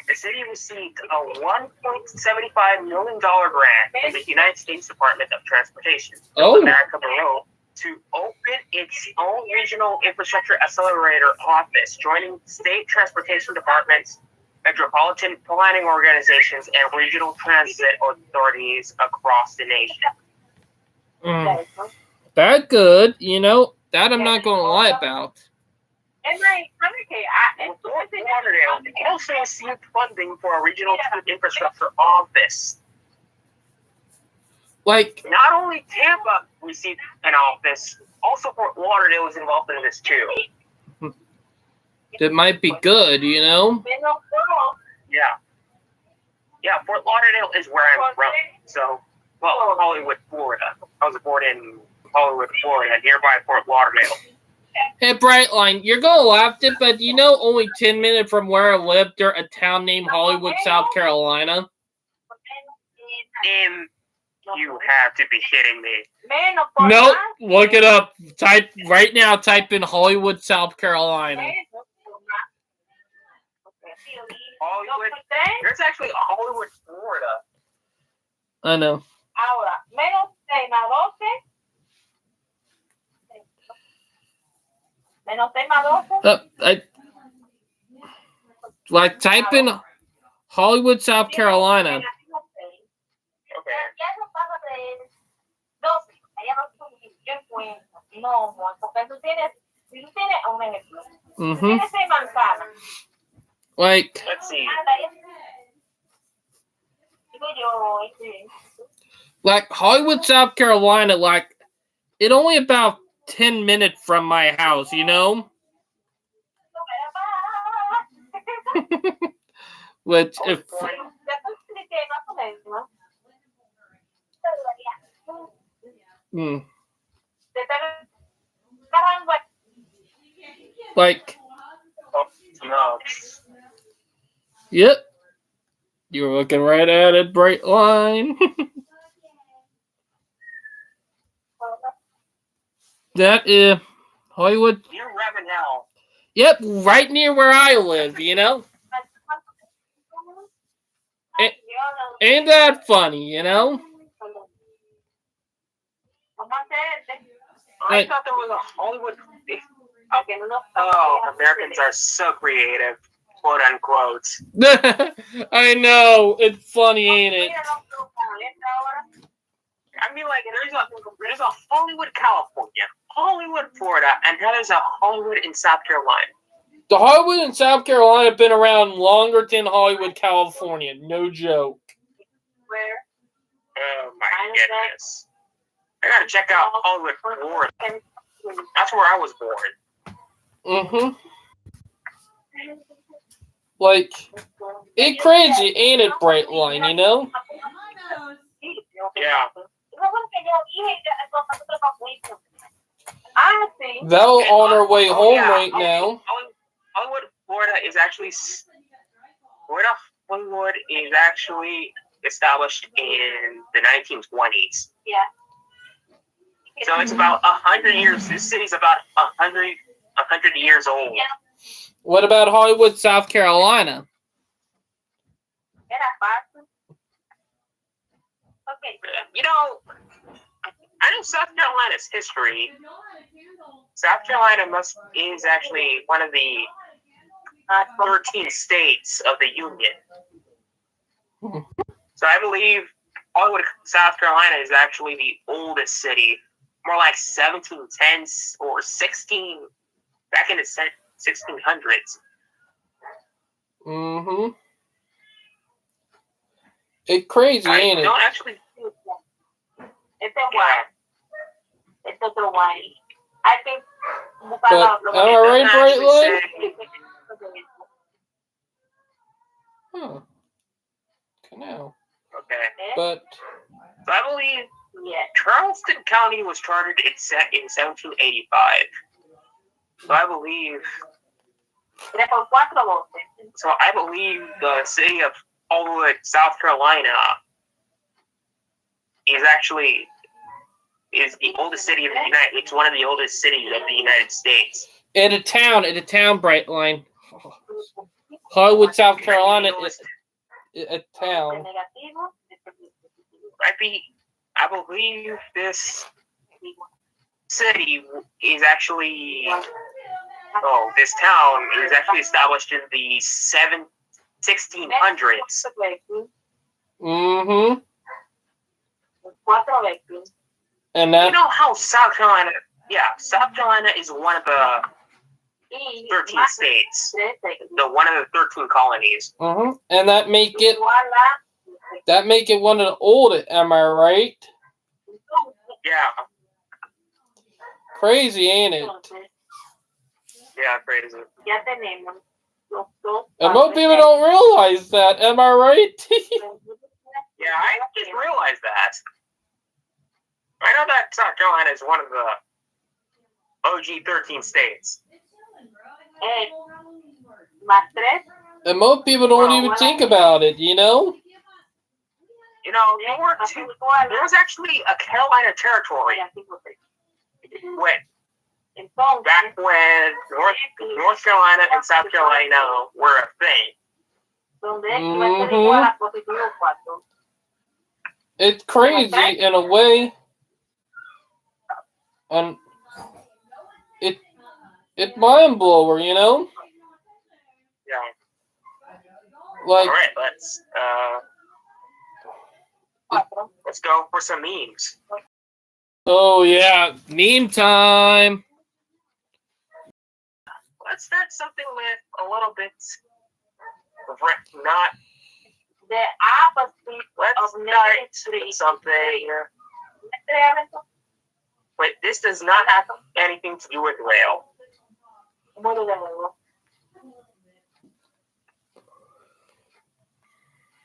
The city received a $1.75 million grant from the United States Department of Transportation, America Bureau, to open its own regional infrastructure accelerator office, joining state transportation departments, metropolitan planning organizations, and regional transit authorities across the nation. That good, you know, that I'm not going to lie about. Fort Lauderdale also received funding for a regional infrastructure office. Like, not only Tampa received an office, also Fort Lauderdale was involved in this too. That might be good, you know? Yeah. Yeah, Fort Lauderdale is where I'm from. So, well, Hollywood, Florida. I was born in Hollywood, Florida, nearby Fort Lauderdale. Hey, Brightline, you're going to laugh at it, but you know only 10 minutes from where I lived, there's a town named Hollywood, South Carolina? You have to be kidding me. Nope, look it up. Type in Hollywood, South Carolina. Hollywood? There's actually Hollywood, Florida. I know. Type in Hollywood, South Carolina. Mm-hmm. Like, let's see. Like Hollywood, South Carolina, like it only about 10 minutes from my house, you know? Which if like no. Yep. You're looking right at it, Brightline. That is Hollywood. Near Ravenel. Yep, right near where I live, you know? Ain't that funny, you know? I thought there was a Hollywood. Oh, Americans are so creative, quote unquote. I know, it's funny, ain't it? I mean, like, there's a Hollywood, California, Hollywood, Florida, and now there's a Hollywood in South Carolina. The Hollywood in South Carolina have been around longer than Hollywood, California. No joke. Where? Oh, my goodness. I gotta check out Hollywood, Florida. That's where I was born. Mm-hmm. Like, it's crazy, ain't it, Brightline, you know? Yeah. They'll on our way home right now. Hollywood, Florida is actually established in the 1920s. Yeah. So it's about 100 years. This city's about 100 years old. Yeah. What about Hollywood, South Carolina? You know, I know South Carolina's history. South Carolina is actually one of the 13 states of the Union. So I believe Hollywood, South Carolina is actually the oldest city. More like 1710s or 16, back in the 1600s. Mm-hmm. It's crazy, ain't it? Don't actually. It's a wine. It's otro wine. I think. But am I right, Brightline? Huh. Canal. Okay. But So I believe Charleston County was chartered in 1785. So I believe the city of Hollywood, South Carolina, is the oldest city of the United. It's one of the oldest cities of the United States. in a town, Brightline. Hollywood, South Carolina is a town. I believe this city is actually. Oh, this town is actually established in the 1600s. Mm-hmm. And that. You know how South Carolina is one of the 13 states. One of the 13 colonies. Mm-hmm. And that make it one of the oldest. Am I right? Yeah. Crazy, ain't it? Yeah, crazy. And most people don't realize that. Am I right? Yeah, I just realized that. I know that South Carolina is one of the OG 13 states. And most people don't even think about it, you know? You know, there was actually a Carolina territory back when North Carolina and South Carolina were a thing. Mm-hmm. It's crazy in a way. And it's mind blower, you know? Yeah. Like, alright, let's go for some memes. oh yeah, meme time. Let's start something with a little bit not the opposite let's of start something. Wait, this does not have anything to do with rail.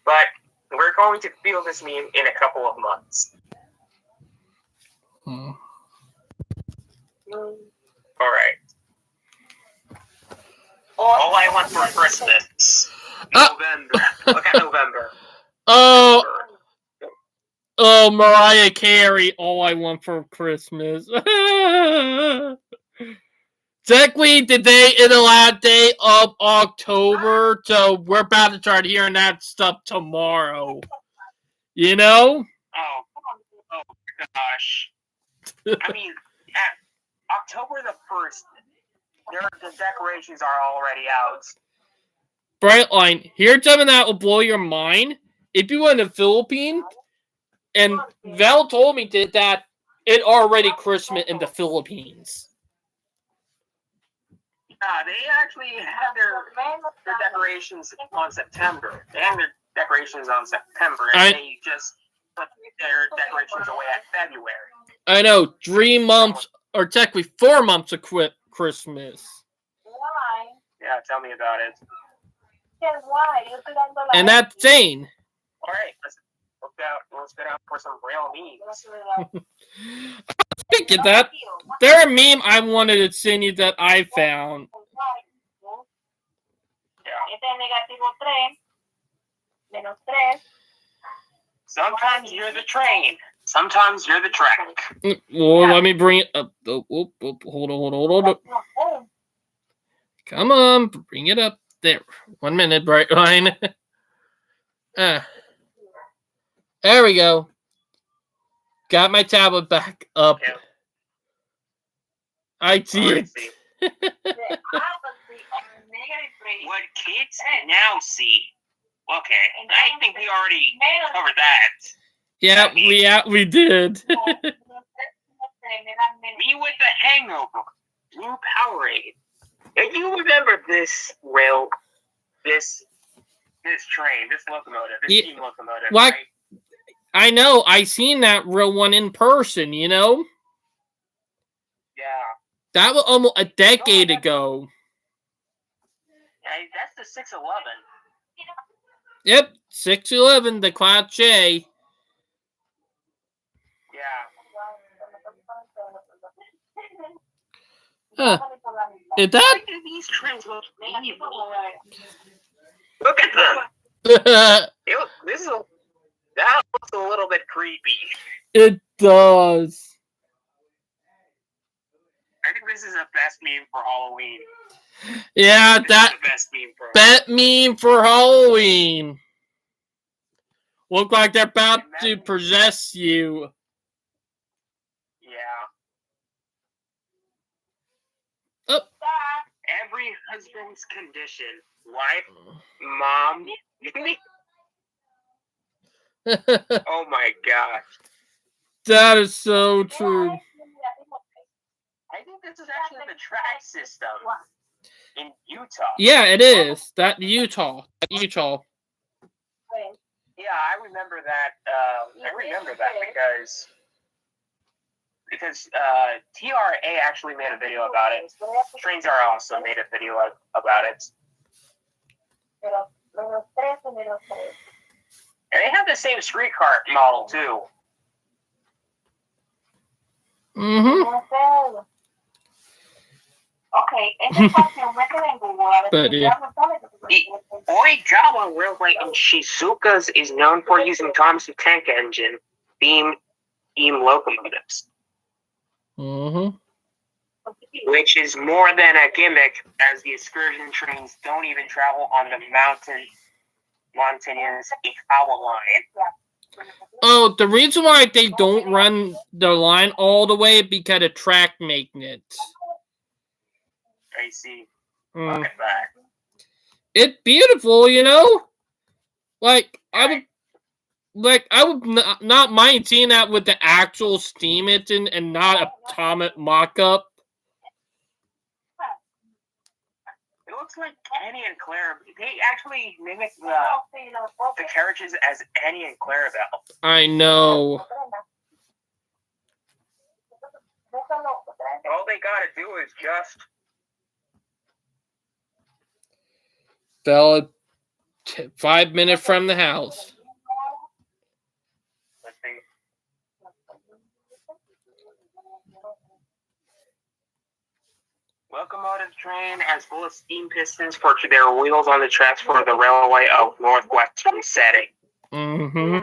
But we're going to feel this meme in a couple of months. Alright. All I want for Christmas. November. Look at November. Oh, Mariah Carey, all I want for Christmas. Technically, today is the last day of October, so we're about to start hearing that stuff tomorrow. You know? Oh gosh. I mean, at October the 1st, the decorations are already out. Brightline, here's something that will blow your mind. If you were in the Philippines, and Val told me that it already Christmas in the Philippines. They actually have their decorations on September. They have their decorations on September, and they just put their decorations away at February. I know, 3 months, or technically 4 months of Christmas. Why? Yeah, tell me about it. Why? And that's insane. Alright, let's get out for some real memes. Speaking of that, there a meme I wanted to send you that I found. Sometimes you're the train. Sometimes you're the track. Well, let me bring it up. Hold on. Come on, bring it up. There. 1 minute, Brightline. There we go. Got my tablet back up. Yeah. I see it. What kids now see. Okay, I think we already covered that. Yeah, we did. Me with the hangover. Blue Powerade. And you remember this train, this locomotive, this steam locomotive, what? right? I know. I seen that real one in person, you know? Yeah. That was almost a decade ago. Yeah, that's the 611. Yep, 611, the Class J. Yeah. Huh. Is that? Look at these trains look evil. Look at them. That looks a little bit creepy. It does. I think this is the best meme for Halloween. Yeah, This that is the best meme for meme for Halloween. Look like they're about to possess you. Yeah. Oh. Every husband's condition. Wife, mom. Oh my gosh. That is so true. I think this is actually the track system in Utah. Yeah, it is. Utah. Yeah, I remember that. Because TRA actually made a video about it. Trains Are also made a video about it. And they have the same streetcar model too. Mm-hmm. Okay, But yeah. The Oigawa Railway in Shizuoka is known for using Thomas the Tank Engine steam locomotives. Mm-hmm. Which is more than a gimmick, as the excursion trains don't even travel on the mountainous Ikawa line. Oh, the reason why they don't run the line all the way because of track maintenance. I see. Look at that. It's beautiful, you know. I would not mind seeing that with the actual steam engine and not a Atomic mock-up. It looks like Annie and Claire. They actually mimic the carriages as Annie and Clarabelle. I know. All they gotta do is just Fell 5 minutes from the house. let's see. Locomotive train has full of steam pistons for their wheels on the tracks for the railway of northwestern setting. Mm-hmm.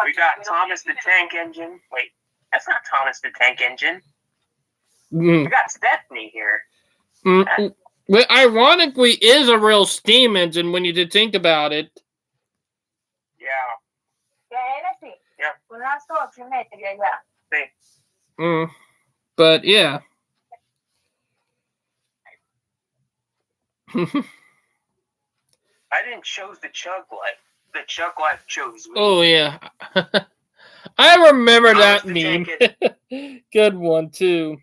We got Thomas the Tank Engine. Wait, that's not Thomas the Tank Engine. We got Stephanie here. Well, ironically, is a real steam engine when you did think about it. Yeah. But yeah. I didn't choose the Chug Life. The Chug Life chose me. Oh yeah. I remember that meme. Good one too.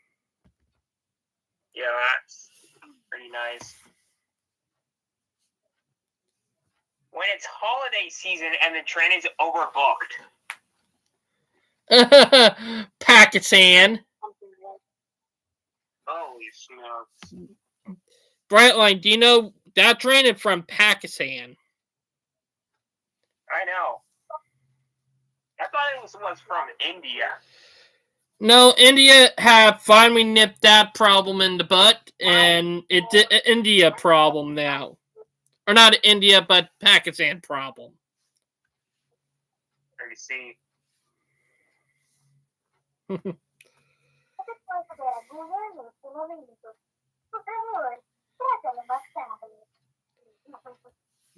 Yeah, that's pretty nice. When it's holiday season and the train is overbooked. Pakistan. Holy smokes. Brightline, do you know that train is from Pakistan? I know. I thought it was from India. No, India have finally nipped that problem in the butt, and it's an India problem now. Or not India, but Pakistan problem. Let me see.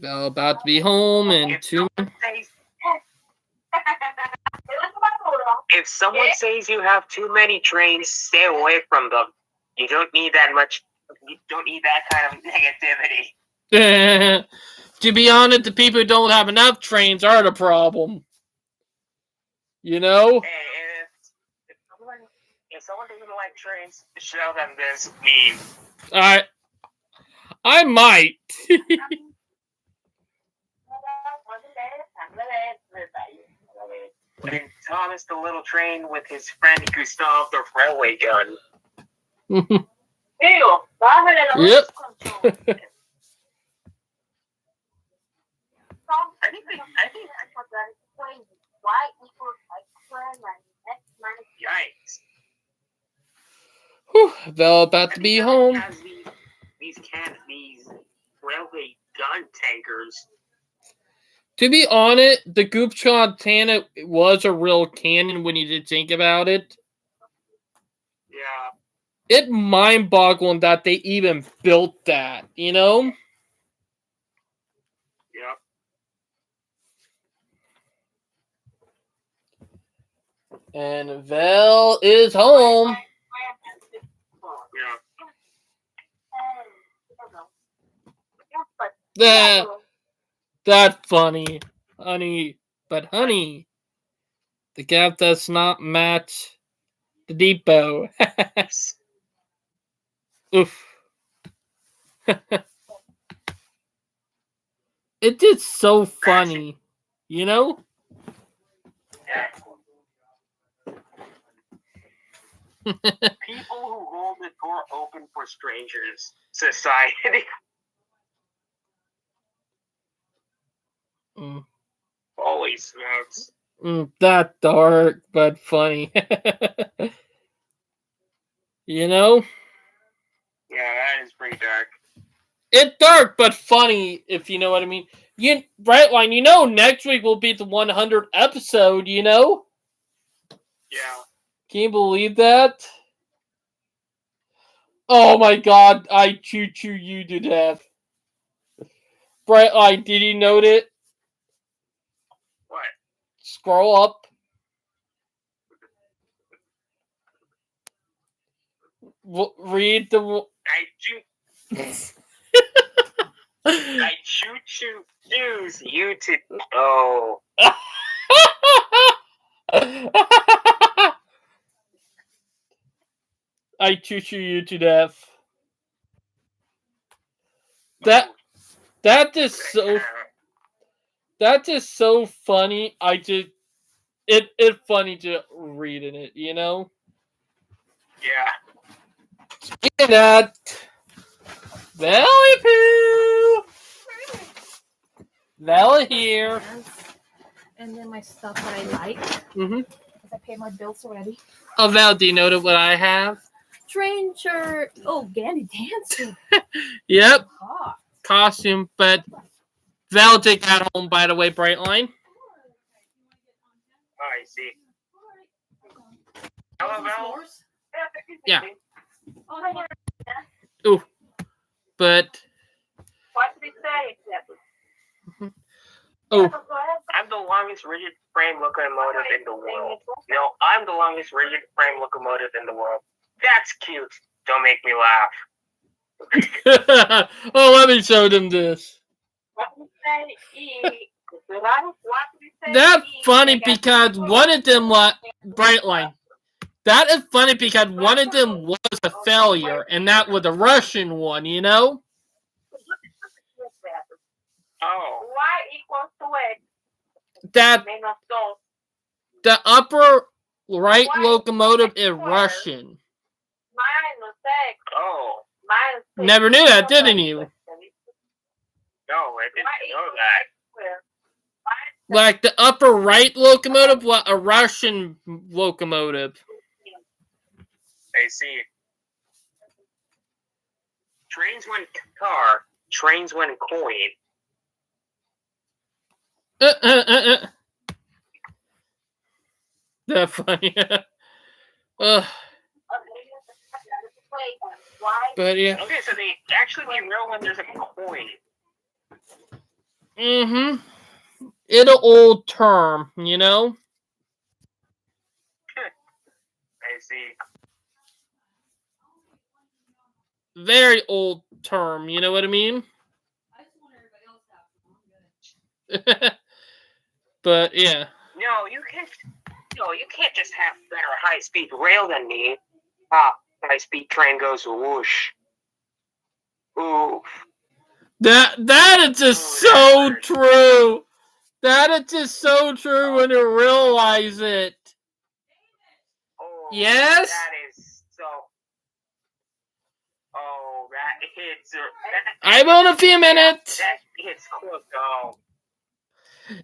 Well, about to be home in 2 minutes. If someone says you have too many trains, stay away from them. You don't need that much. You don't need that kind of negativity. To be honest, the people who don't have enough trains are the problem. You know? Hey, if someone doesn't like trains, show them this meme. I might. And Thomas the Little Train with his friend Gustav the Railway Gun. Ew, Yep. I think y equals x squared minus x minus yikes. Whew, Val about to be home. Has these railway gun tankers. To be honest, the Goop Tana was a real cannon when you did think about it. Yeah. It mind-boggling that they even built that, you know? Yep. And Val is home. Yeah. That's funny, honey. But honey, the gap does not match the depot. Oof. It is so funny, you know? People who hold the door open for strangers. Society. Holy smokes. That dark, but funny. You know? Yeah, that is pretty dark. It's dark, but funny, if you know what I mean. Brightline, you know next week will be the 100th episode, you know? Yeah. Can you believe that? Oh my god, I choo-choo you to death. Brightline, did you note it? What? Scroll up. Read the... I choo-choo choose you to... Oh. I choo-choo you to death. That is so... That is so funny. It's funny to read in it, you know? Yeah. Speaking of that, Valley Poo! Valley here. And then my stuff that I like. Mm-hmm. Because I paid my bills already. Oh, Val, do you know what I have? Train shirt. Oh, Gandy dancing. Yep. Oh. Costume, but Val take that home, by the way, Brightline. Oh, I see. Hello, Val? Yeah. Ooh. But... What did he say? Oh. I'm the longest rigid frame locomotive in the world. No, I'm the longest rigid frame locomotive in the world. That's cute. Don't make me laugh. Oh, let me show them this. That's funny because one of them Brightline. That is funny because one of them was a failure, and that was a Russian one, you know? Oh. Y equals to X. That Menos dos. the upper right locomotive is Russian. Minus X. Oh. Minus X. Never knew that, didn't you? No, I didn't know that. Like the upper right locomotive was a Russian locomotive. I see. Trains when car, trains when coin. That's funny. But yeah. Okay, so they actually real when there's a coin. Mm-hmm. It's an old term, you know? I see. Very old term, you know what I mean? But yeah. No, you Yo, you can't just have better high-speed rail than me. Ah, high-speed train goes whoosh. Ooh. That is just so true. That is just so true when you realize it. Oh, Yes? That is so... Oh, that hits... I will in a few minutes. That hits close. Oh.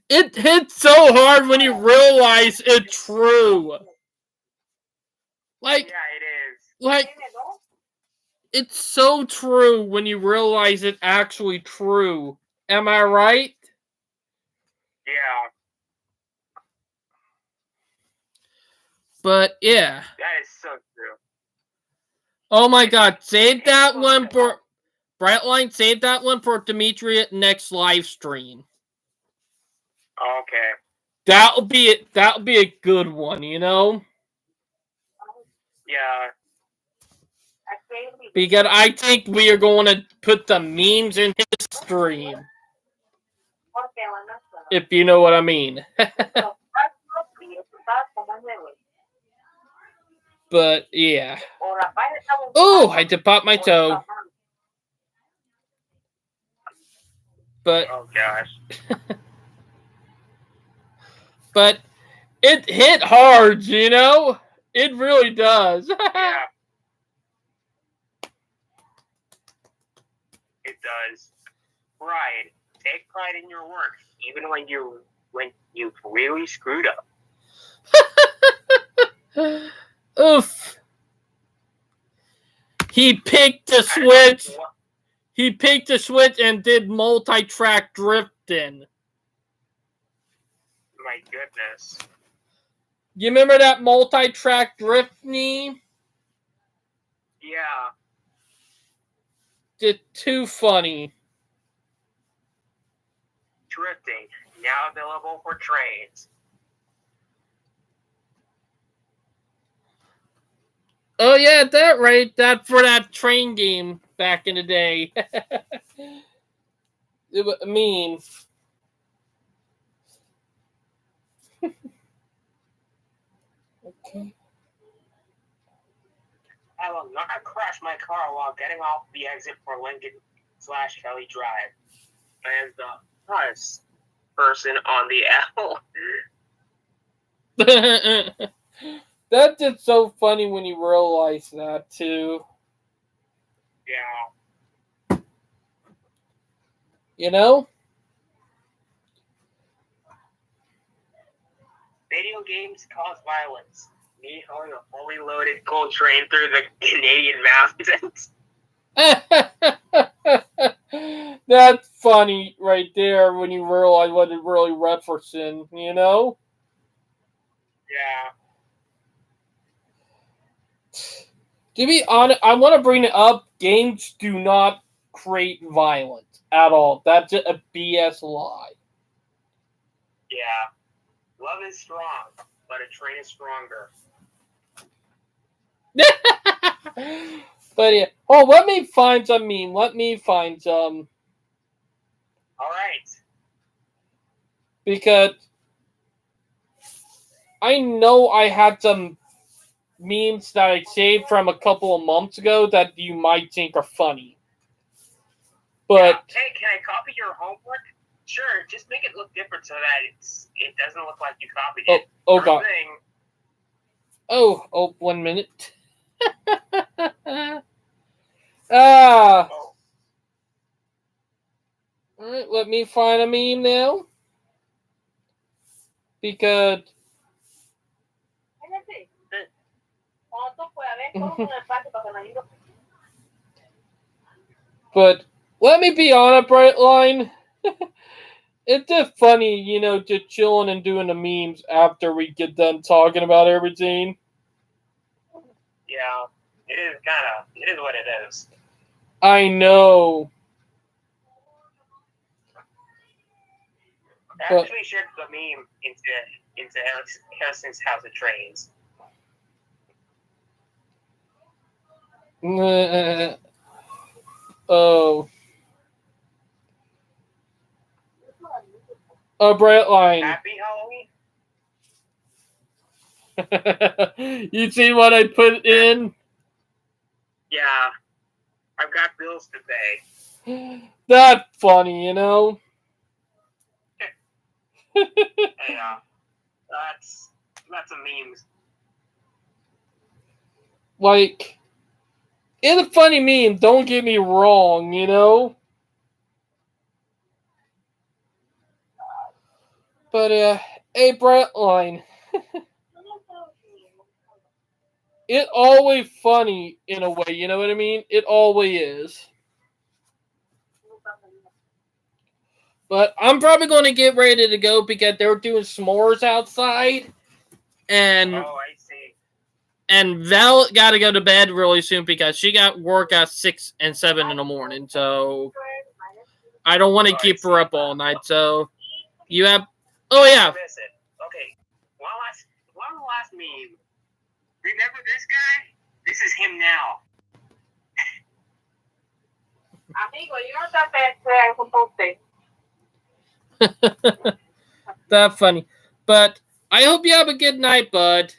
It hits so hard when you realize it's true. Like, Yeah, it is. like, it's so true when you realize it's actually true. Am I right? Yeah. But, yeah. That is so true. Oh my god, save that one for... Brightline, save that one for Dimitri at next live stream. Okay. That'll be it. That'll be a good one, you know? Yeah. Because I think we are going to put the memes in his stream. If you know what I mean. But, yeah. Oh, I just popped my toe. But, Oh, gosh. but it hit hard, you know? It really does. Yeah. It does. Pride. Take pride in your work, even when you've really screwed up. Oof. He picked the switch. He picked the switch and did multi-track drifting. My goodness. You remember that multi-track drifting? Yeah. It's too funny. Drifting. Now available for trains. Oh yeah, that right. That for that train game back in the day. It was mean. Okay. I will not crash my car while getting off the exit for Lincoln/Kelly Drive. And the first person on the L. That's just so funny when you realize that too. Yeah. You know? Video games cause violence. Me hauling a fully loaded coal train through the Canadian mountains. That's funny right there when you realize what it really referencing, you know? Yeah. To be honest, I want to bring it up. Games do not create violence at all. That's a BS lie. Yeah. Love is strong, but a train is stronger. But yeah. Oh, let me find some meme. Let me find some. All right. Because I know I had some memes that I saved from a couple of months ago that you might think are funny. But yeah. Hey, can I copy your homework? Sure, just make it look different so that it doesn't look like you copied it. Oh god. Thing. Oh, 1 minute. Ah. Oh. Alright, let me find a meme now. Because but let me be on a bright line. It's just funny, you know, just chilling and doing the memes after we get done talking about everything. Yeah, it is what it is. I know. I actually shared the meme into Harrison's House of Trains. Oh. A bright line. Happy Halloween. You see what I put in? Yeah, I've got bills to pay. That's funny, you know? Hey, that's a meme. Like, it's a funny meme, don't get me wrong, you know? But, hey, Brightline. It always funny in a way, you know what I mean? It always is. But I'm probably going to get ready to go because they're doing s'mores outside. And Oh, I see. And Val got to go to bed really soon because she got work at 6 and 7 in the morning. So I don't want to keep her up all night. So you have... Oh, yeah. Okay. One last meme. Remember this guy? This is him now. Amigo, yo no te con That's funny. But I hope you have a good night, bud.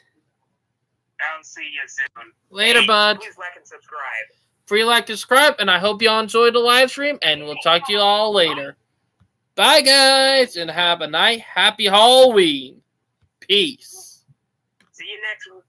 I'll see you soon. Later, bud. Please like and subscribe. Free like, subscribe, and I hope you all enjoyed the live stream, and we'll talk to you all later. Bye, guys, and have a nice, happy Halloween. Peace. See you next week.